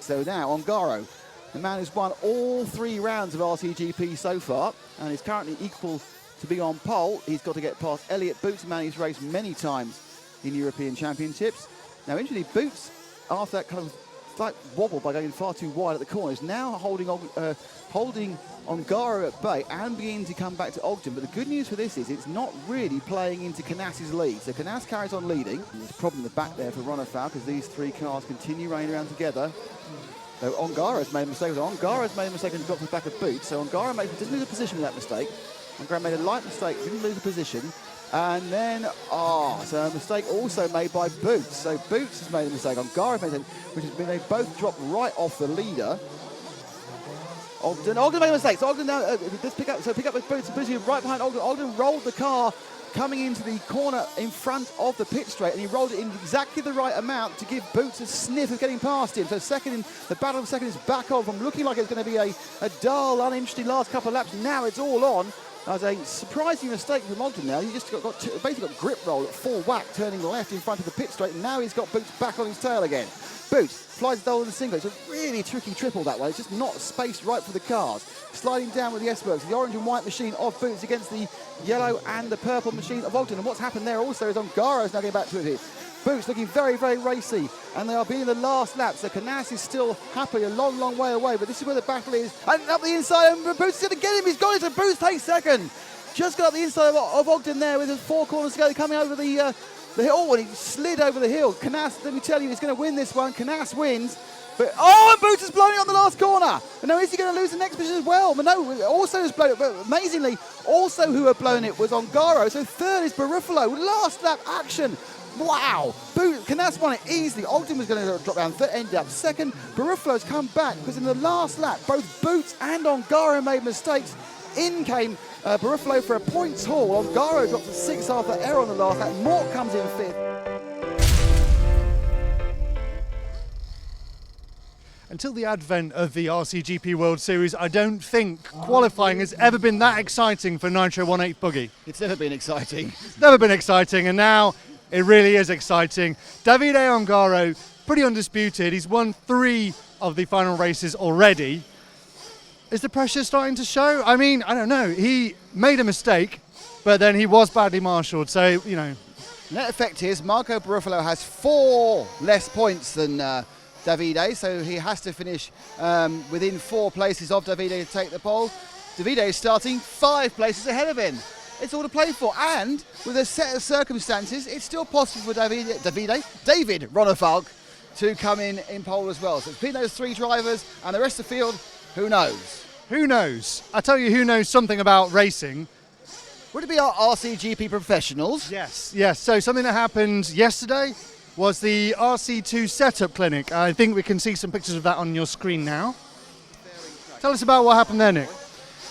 So now Ongaro, the man who's won all 3 rounds of RCGP so far and is currently equal to be on pole. He's got to get past Elliot Boots, a man who's raced many times in European Championships. Now, interestingly, Boots, after that kind of slight wobble by going far too wide at the corner, is now holding Ongaro at bay and beginning to come back to Ogden. But the good news for this is it's not really playing into Canas's lead. So Canas carries on leading. There's a problem in the back there for Ronefalk as these 3 cars continue running around together. So Ongaro's made a mistake. Ongaro's made a mistake and dropped the back of Boots. So Ongaro didn't lose a position with that mistake. Ongaro made a light mistake, didn't lose a position. And then, so a mistake also made by Boots. So Boots has made a mistake. Ongaro made a mistake, which has been, they both dropped right off the leader. Ogden made a mistake. So Ogden now, pick up with Boots. Boots right behind Ogden. Ogden rolled the car coming into the corner in front of the pit straight, and he rolled it in exactly the right amount to give Boots a sniff of getting past him. So the battle of second is back on from looking like it's going to be a dull, uninteresting last couple of laps. Now it's all on. That was a surprising mistake from Ogden now. He just basically got grip roll at full whack, turning left in front of the pit straight, and now he's got Boots back on his tail again. Boots flies the double and the single. It's a really tricky triple that way. It's just not spaced right for the cars. Sliding down with the S-Works, the orange and white machine of Boots against the yellow and the purple machine of Ogden. And what's happened there also is Ongaro's now getting back to it here. Boots looking very, very racy, and they are being the last lap. So Canas is still happy, a long, long way away, but this is where the battle is. And up the inside, and Boots is going to get him. He's got it, so Boots takes second. Just got up the inside of Ogden there with the 4 corners to go, coming over the hill. Oh, and he slid over the hill. Canas, let me tell you, he's going to win this one. Canas wins. But, and Boots is blowing it on the last corner. And now, is he going to lose the next position as well? But no, also has blown it. But amazingly, also who had blown it was Ongaro. So third is Barufalo. Last lap action. Wow. Canas won it easily. Ogden was going to drop down, ended up second. Barufalo's come back because in the last lap, both Boots and Ongaro made mistakes. In came Barufalo for a points haul. Ongaro dropped to 6th after error on the last lap. Mort comes in 5th. Until the advent of the RCGP World Series, I don't think qualifying has ever been that exciting for Nitro 1/8 Buggy. It's never been exciting. It's never been exciting, and now it really is exciting. Davide Ongaro, pretty undisputed. He's won 3 of the final races already. Is the pressure starting to show? I mean, I don't know. He made a mistake, but then he was badly marshalled, so, you know. Net effect is Marco Barufalo has 4 less points than Davide, so he has to finish within 4 places of Davide to take the pole. Davide is starting 5 places ahead of him. It's all to play for, and with a set of circumstances, it's still possible for David Ronefalk to come in pole as well. So between those 3 drivers and the rest of the field, who knows? Who knows? I tell you who knows something about racing. Would it be our RCGP professionals? Yes. So something that happened yesterday was the RC2 setup clinic. I think we can see some pictures of that on your screen now. Tell us about what happened there, Nick.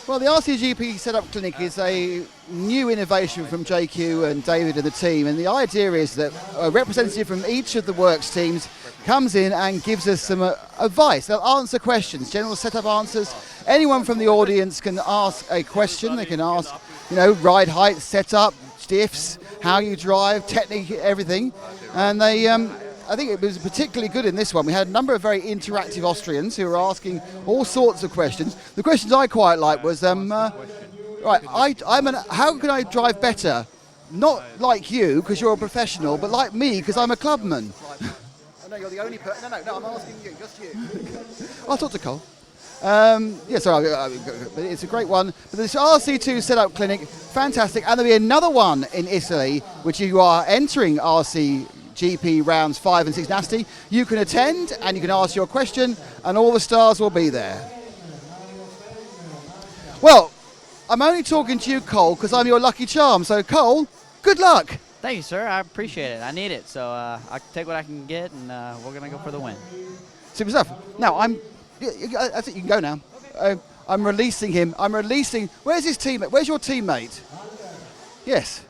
Well, the RCGP setup clinic is a new innovation from JQ and David and the team, and the idea is that a representative from each of the works teams comes in and gives us some advice. They'll answer questions, general setup answers. Anyone from the audience can ask a question. They can ask, ride height, setup, diffs, how you drive, technique, everything. And they, I think it was particularly good in this one. We had a number of very interactive Austrians who were asking all sorts of questions. The questions I quite liked was, how can I drive better? Not like you, because you're a professional, but like me, because I'm a clubman. No, you're the only person. No, I'm asking you, just you. I'll talk to Cole. Yeah, sorry, it's a great one. But this RC2 setup clinic, fantastic. And there'll be another one in Italy, which you are entering RCGP rounds 5 and 6 nasty. You can attend and you can ask your question, and all the stars will be there. Well, I'm only talking to you, Cole, because I'm your lucky charm. So, Cole, good luck. Thank you, sir. I appreciate it. I need it. So I'll take what I can get, and we're going to go for the win. Super stuff. Now, that's it, you can go now. I'm releasing him. Where's his teammate? Where's your teammate? Yes.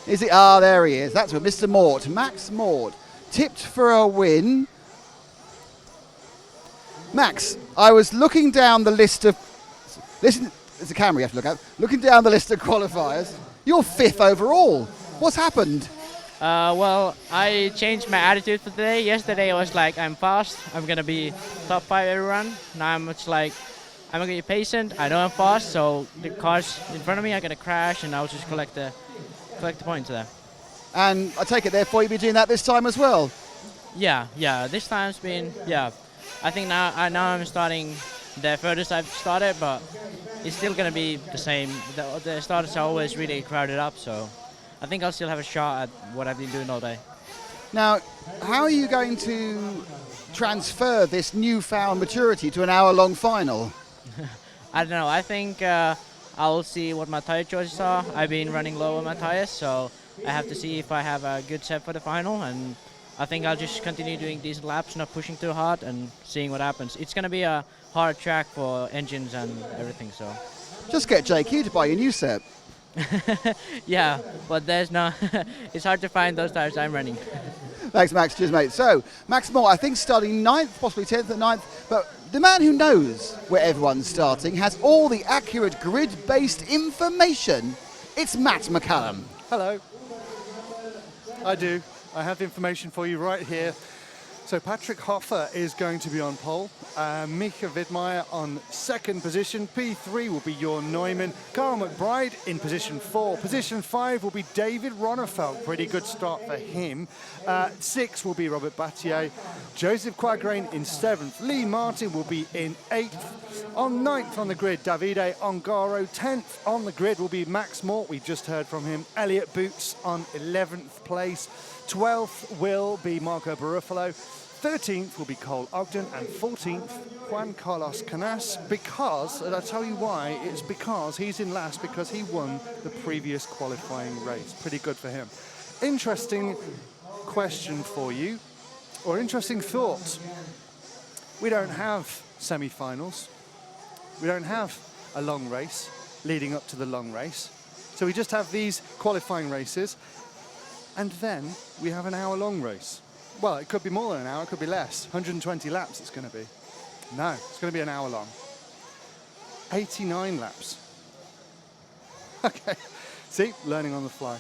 Is he? Ah, there he is. That's what Mr. Mort. Max Mort. Tipped for a win. Max, I was looking down the list of... Listen, there's a camera you have to look at. Looking down the list of qualifiers. You're 5th overall. What's happened? Well, I changed my attitude for today. Yesterday I was like, I'm fast, I'm gonna be top 5 every run. Now I'm much like, I'm gonna be patient. I know I'm fast, so the cars in front of me are gonna crash, and I'll just collect the points there. And I take it therefore you'll be doing that this time as well. Yeah. This time's been I think now I'm starting the furthest I've started, but it's still gonna be the same. The starters are always really crowded up, so I think I'll still have a shot at what I've been doing all day. Now, how are you going to transfer this newfound maturity to an hour-long final? I don't know. I think I'll see what my tire choices are. I've been running low on my tires, so I have to see if I have a good set for the final. And I think I'll just continue doing these laps, not pushing too hard, and seeing what happens. It's going to be a hard track for engines and everything, so. Just get JQ to buy you a new set. Yeah, but there's no. It's hard to find those tires I'm running. Thanks, Max. Cheers, mate. So, Max Moore, I think starting 9th, possibly 10th at 9th, but the man who knows where everyone's starting has all the accurate grid-based information. It's Matt McCallum. Hello. I do. I have the information for you right here. So Patrick Hoffer is going to be on pole. Mika Widmeyer on 2nd position. P3 will be Jorn Neumann. Carl McBride in position 4. Position 5 will be David Ronnefeld. Pretty good start for him. 6 will be Robert Battier. Joseph Quagrain in 7th. Lee Martin will be in 8th. On 9th on the grid, Davide Ongaro. 10th on the grid will be Max Mort. We've just heard from him. Elliot Boots on 11th place. 12th will be Marco Barufalo. 13th will be Cole Ogden, and 14th, Juan Carlos Canas, because, and I'll tell you why, it's because he's in last because he won the previous qualifying race. Pretty good for him. Interesting question for you, or interesting thought. We don't have semi-finals. We don't have a long race leading up to the long race. So we just have these qualifying races, and then we have an hour-long race. Well, it could be more than an hour, it could be less. 120 laps it's going to be. No, it's going to be an hour long. 89 laps. Okay, see, learning on the fly.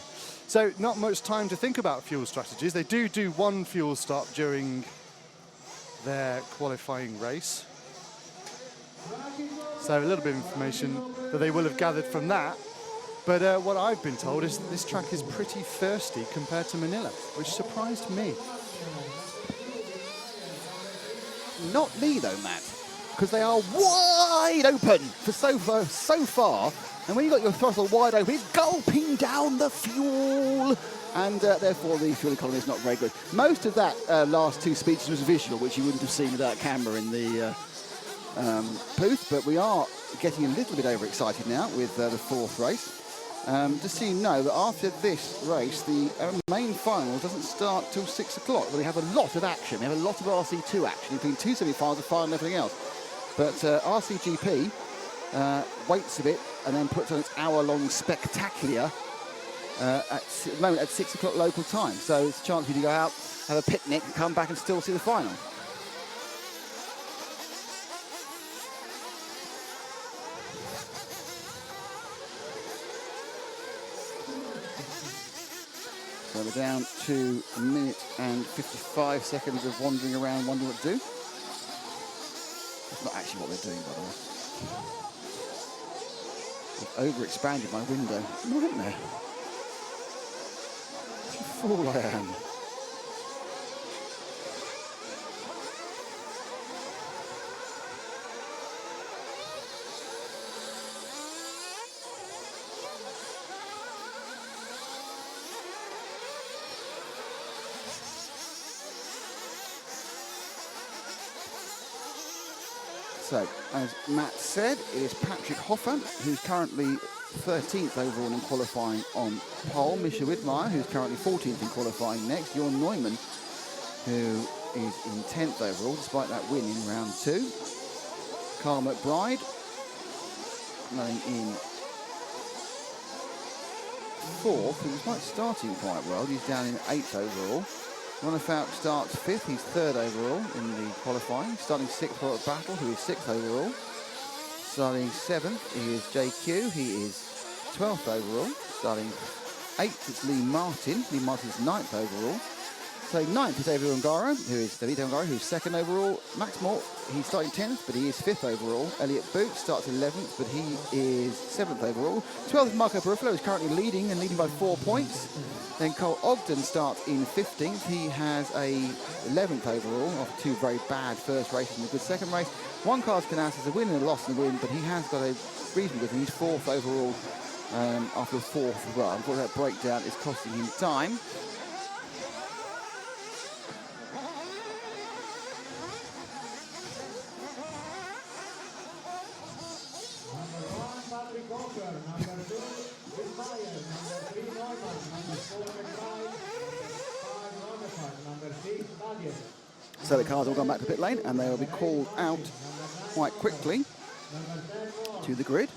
So not much time to think about fuel strategies. They do one fuel stop during their qualifying race. So a little bit of information that they will have gathered from that. But what I've been told is that this track is pretty thirsty compared to Manila, which surprised me. Not me though, Matt, because they are wide open for so far. And when you've got your throttle wide open, it's gulping down the fuel. And therefore the fuel economy is not very good. Most of that last 2 speeches was visual, which you wouldn't have seen without camera in the booth. But we are getting a little bit overexcited now with the 4th race. Just so you know that after this race, the main final doesn't start till 6 o'clock. But we have a lot of action. We have a lot of RC2 action, including 2 semi-finals, a final and everything else. But RCGP waits a bit and then puts on its hour-long spectacular at the moment at 6 o'clock local time. So it's a chance for you to go out, have a picnic, and come back and still see the final. So we're down to 1 minute and 55 seconds of wandering around, wondering what to do. That's not actually what they're doing, by the way. I've overexpanded my window. What there? What a fool I am. So, as Matt said, it is Patrick Hoffer, who's currently 13th overall in qualifying on pole. Misha Widmeyer, who's currently 14th in qualifying next. Jörn Neumann, who is in 10th overall, despite that win in round 2. Carl McBride, running in 4th, and despite starting quite well, he's down in 8th overall. Ronnefauk starts 5th, he's 3rd overall in the qualifying. Starting 6th for Battle, who is 6th overall. Starting 7th is JQ, he is 12th overall. Starting 8th is Lee Martin. Lee Martin is 9th overall. So 9th is David Ongaro, who's 2nd overall. Max Mort, he's starting 10th, but he is 5th overall. Elliot Boots starts 11th, but he is 7th overall. 12th is Marco Barufalo, who's currently leading by 4 points. Then Cole Ogden starts in 15th. He has a 11th overall after 2 very bad first races and a good second race. Juan Carlos Canas has a win and a loss and a win, but he has got a reasonable good, and he's 4th overall after a 4th as well. Unfortunately, that breakdown is costing him time. So the cars will come back to pit lane and they will be called out quite quickly to the grid.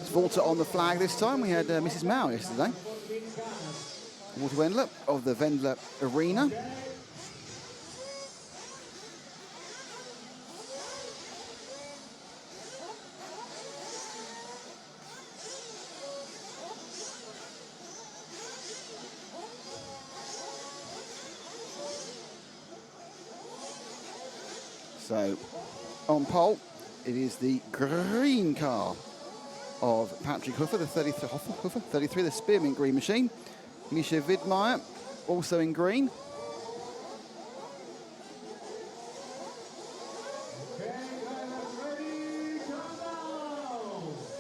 It's Volta on the flag this time. We had Mrs. Mao yesterday. Walter Wendler of the Wendler Arena. So, on pole, it is the green car of Patrick Hoffer, the 33, the Spearmint green machine. Misha Widmeyer, also in green.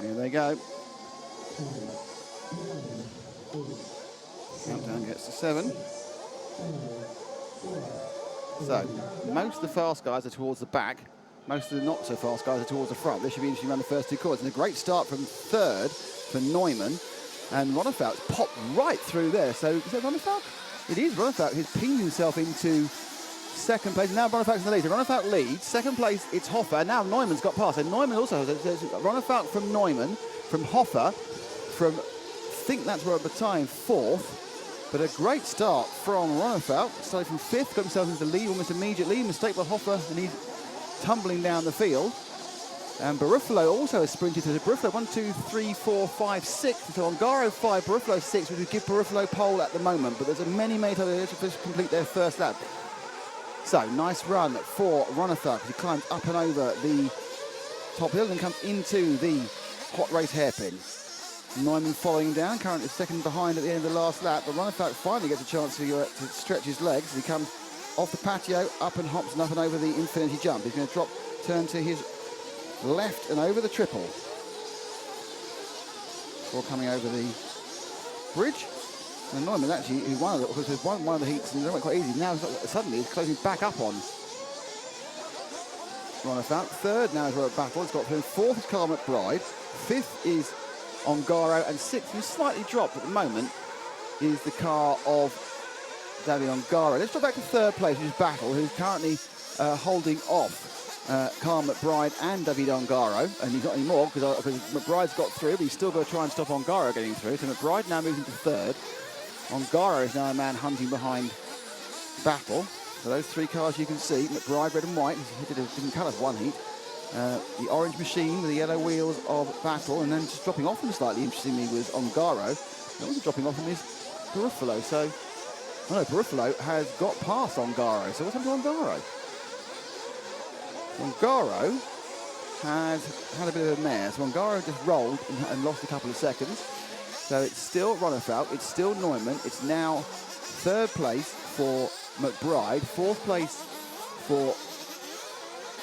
Here they go. Countdown gets to 7. So, most of the fast guys are towards the back. Most of the not so fast guys are towards the front. This should be interesting around the first 2 corners. And a great start from 3rd for Neumann. And Ronnefauk's popped right through there. So, is that Ronnefauk? It is Ronnefauk who's pinged himself into 2nd place. Now Ronnefauk's in the lead. So Ronnefauk leads. 2nd place, it's Hoffer. And now Neumann's got past. And Neumann also has Ronnefauk from Neumann, from Hoffer, from, I think that's where at the time, 4th. But a great start from Ronnefauk. Started from 5th, got himself into the lead almost immediately. Mistake by Hoffer, and he's tumbling down the field. And Barufalo also has sprinted to the Barufalo. 1, 2, 3, 4, 5, 6. So Ongaro 5, Barufalo 6, which would give Barufalo pole at the moment. But there's many others to complete their first lap. So, nice run for Ronnefauk. He climbs up and over the top hill and comes into the hot race hairpin. Neumann following down, currently 2nd behind at the end of the last lap, but Ronnefauk finally gets a chance to stretch his legs. He comes off the patio, up and hops and up and over the infinity jump. He's going to turn to his left and over the triple. Before coming over the bridge. And Neumann actually, who won one of the heats, and it went quite easy. Now suddenly he's closing back up on Ronnefauk. 3rd now is Robert Battle. It's got him 4th is Carl McBride. 5th is Ongaro, and 6th, who's slightly dropped at the moment, is the car of David Ongaro. Let's drop back to 3rd place, which is Battle, who's currently holding off Carl McBride and David Ongaro, and he's not anymore because McBride's got through, but he's still got to try and stop Ongaro getting through. So McBride now moves into 3rd. Ongaro is now a man hunting behind Battle. So those 3 cars you can see, McBride, red and white, he did a different colour for one heat. The orange machine with the yellow wheels of Battle, and then just dropping off him slightly, interestingly, was Ongaro. And also dropping off him is Barufalo. So, Barufalo has got past Ongaro. So what's happened to Ongaro? Ongaro has had a bit of a mare. So Ongaro just rolled and lost a couple of seconds. So it's still Ronnefauk, it's still Neumann. It's now 3rd place for McBride, 4th place for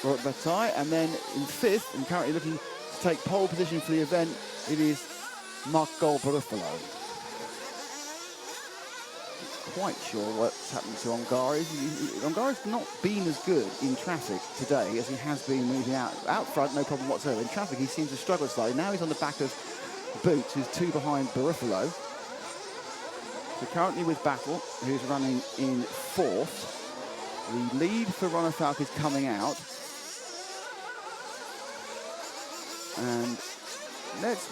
Robert Bataille, and then in 5th, and currently looking to take pole position for the event, it is Marco Barufalo. quite sure what's happened to Ongaro. Ongaro's not been as good in traffic today as he has been moving out. Out front, no problem whatsoever. In traffic, he seems to struggle slightly. Now he's on the back of Boots, who's 2 behind Barufalo. So currently with Battle, who's running in 4th. The lead for Ronafalk is coming out. And let's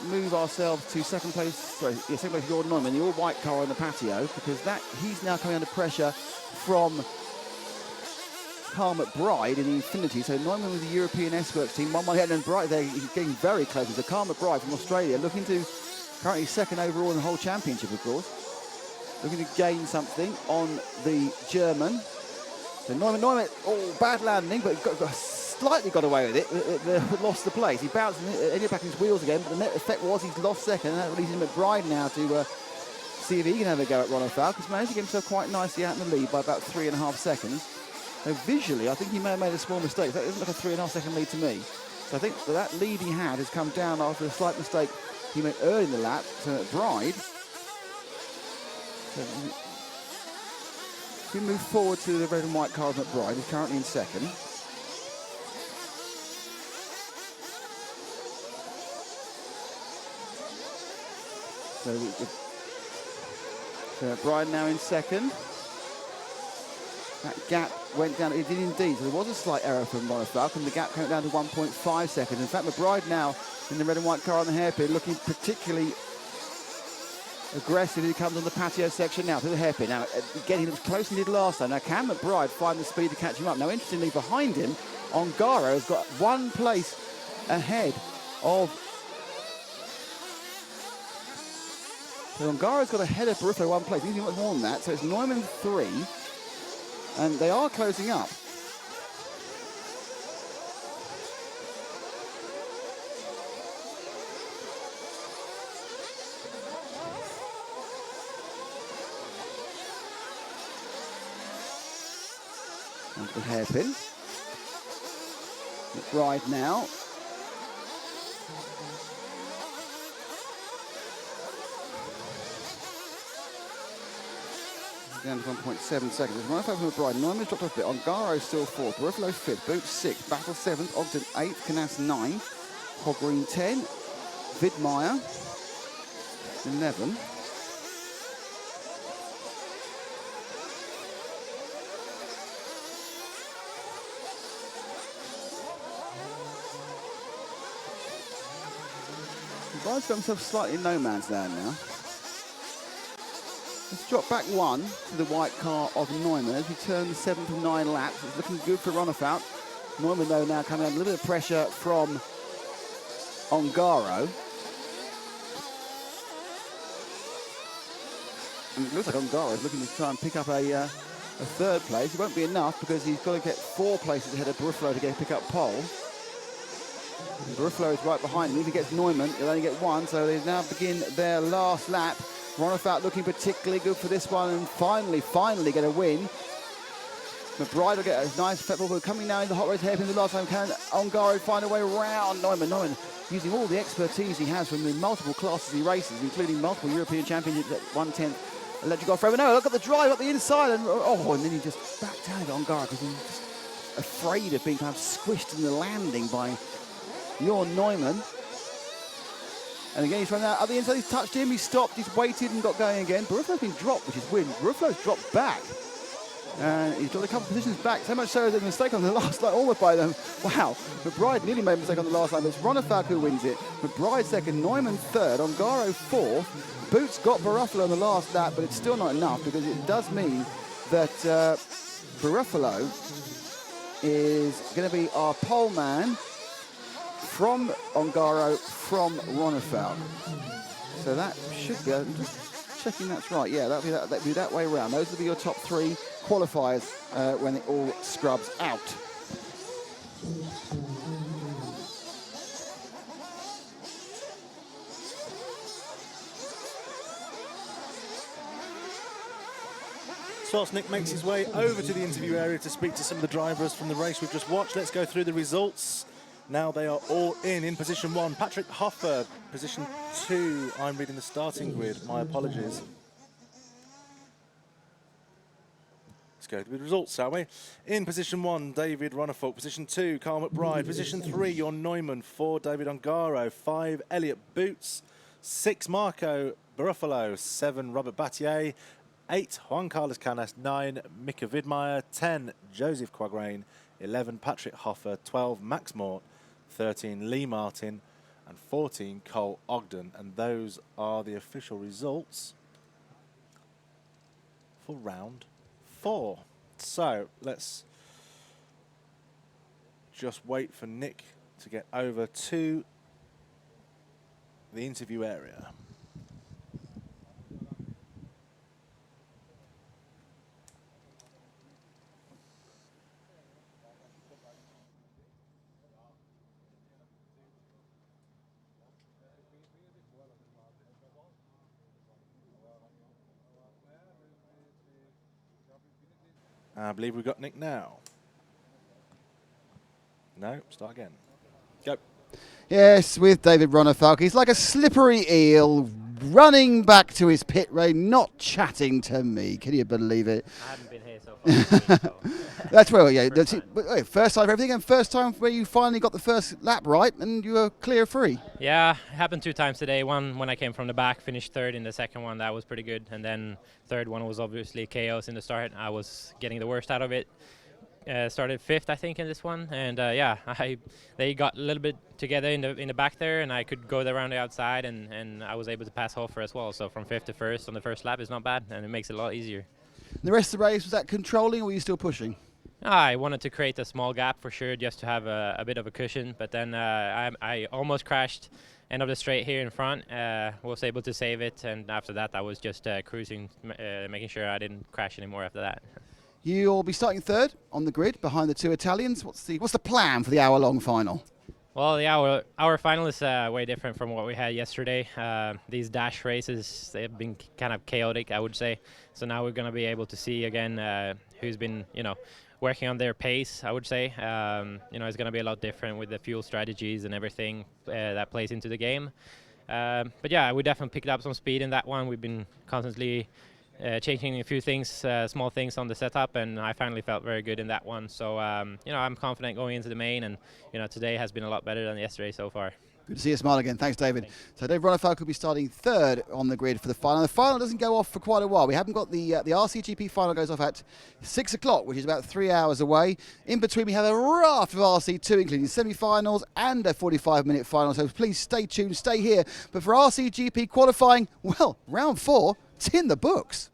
move ourselves to second place. Sorry, yeah, second place, Jordan Neumann, the all-white car on the patio, because he's now coming under pressure from Carl McBride in the Infinity. So Neumann with the European S-Works team, 1-1 ahead, and Bright there, he's getting very close. So Carl McBride from Australia, looking to currently second overall in the whole championship, of course. Looking to gain something on the German. So Neumann, oh, bad landing, but slightly got away with it. Lost the place. He bounced and ended back in his wheels again, but the net effect was he's lost second, and that releases McBride now to see if he can have a go at Ronald Falk. He's managed to get himself quite nicely out in the lead by about 3.5 seconds. So visually, I think he may have made a small mistake. That isn't like a 3.5 second lead to me. So I think that lead he had has come down after a slight mistake he made early in the lap to McBride. So we move forward to the red and white car of McBride, who's currently in second. So McBride now in second. That gap went down, it did indeed. So there was a slight error from Ronafalk, and the gap came down to 1.5 seconds. In fact, McBride now in the red and white car on the hairpin, looking particularly aggressive as he comes on the patio section now through the hairpin. Now, again, he looks closer than he did last time. Now, can McBride find the speed to catch him up? Now, interestingly, behind him, Ongaro has got 1 place ahead of... So Ongaro's got ahead of Barufalo 1 place. He's much more than that. So it's Neumann 3, and they are closing up. The hairpin. McBride now. Down to 1.7 seconds. There's 1.5 from McBride. Neumann's dropped off a bit. Ongaro still 4th. Barufalo 5th. Boots 6th. Battle 7th. Ogden 8th. Canas 9. Hogreen 10. Vidmeyer 11. McBride's got himself slightly in no man's land now. Let's drop back 1 to the white car of Neumann as we turn the 7th of 9 laps. It's looking good for Ronafalk. Neumann, though, now coming under a little bit of pressure from Ongaro. And it looks like Ongaro is looking to try and pick up a 3rd place. It won't be enough because he's got to get 4 places ahead of Barufalo to pick up pole. Barufalo is right behind him. If he gets Neumann, he'll only get 1, so they now begin their last lap. Ronafalk looking particularly good for this one, and finally get a win. McBride will get a nice football, but coming now in the hot race hairpin the last time. Can Ongaro find a way around Neumann? Neumann using all the expertise he has from the multiple classes he races, including multiple European championships at 1/10 electric off-road. No, look at the drive up the inside, and and then he just backed out of Ongaro because he's just afraid of being kind of squished in the landing by Jorn Neumann. And again, he's run out. At the inside, he's touched him, he stopped, he's waited and got going again. Barufalo's been dropped, which is weird. Barufalo's dropped back. And he's dropped a couple of positions back, so much so there's a mistake on the last line, almost by them. Wow, McBride nearly made a mistake on the last line, but it's Ronafalk who wins it. McBride 2nd, Neumann 3rd, Ongaro 4th. Boots got Barufalo on the last lap, but it's still not enough because it does mean that Barufalo is going to be our pole man from Ongaro, from Ronafalk. So that should be, I'm just checking that's right. Yeah, that'll be that way around. Those will be your top 3 qualifiers when it all scrubs out. Nick makes his way over to the interview area to speak to some of the drivers from the race we've just watched. Let's go through the results. Now they are all in position 1. Patrick Hoffer, position 2. I'm reading the starting grid, my apologies. go with the results, shall we? In position 1, David Ronnefalk. Position 2, Carl McBride. Position 3, Jon Neumann. 4, David Ongaro. 5, Elliot Boots. 6, Marco Buruffalo. 7, Robert Battier. 8, Juan Carlos Canas. 9, Mika Widmeyer. 10, Joseph Quagrain. 11, Patrick Hoffer. 12, Max Mort. 13, Lee Martin. And 14, Cole Ogden. And those are the official results for round 4. So let's just wait for Nick to get over to the interview area. I believe we've got Nick now. No, start again. Go. Yes, with David Ronnefalk. He's like a slippery eel running back to his pit lane, not chatting to me. Can you believe it? I haven't been here so far. So. That's well, yeah. First time for everything, and first time where you finally got the first lap right and you were clear free. Yeah, it happened 2 times today. One when I came from the back, finished 3rd in the second one. That was pretty good. And then 3rd one was obviously chaos in the start. I was getting the worst out of it. Started 5th, I think, in this one, and yeah, they got a little bit together in the back there, and I could go around the outside, and I was able to pass Hofer as well. So from 5th to 1st on the first lap is not bad, and it makes it a lot easier. The rest of the race, was that controlling, or were you still pushing? I wanted to create a small gap for sure, just to have a bit of a cushion, but then I almost crashed end of the straight here in front. Was able to save it, and after that I was just cruising, making sure I didn't crash anymore after that. You'll be starting 3rd on the grid behind the 2 Italians. What's the plan for the hour-long final? Well, the hour final is way different from what we had yesterday. These dash races, they've been kind of chaotic, I would say. So now we're going to be able to see again who's been, working on their pace, I would say. It's going to be a lot different with the fuel strategies and everything that plays into the game. But yeah, we definitely picked up some speed in that one. We've been constantly changing a few things, small things on the setup, and I finally felt very good in that one. So, I'm confident going into the main, and, today has been a lot better than yesterday so far. Good to see you smile again. Thanks, David. Thanks. So David Ronnefalk will be starting 3rd on the grid for the final. The final doesn't go off for quite a while. We haven't got the RCGP final goes off at 6 o'clock, which is about 3 hours away. In between, we have a raft of RC2, including semi-finals and a 45-minute final. So please stay tuned, stay here. But for RCGP qualifying, well, round 4, it's in the books.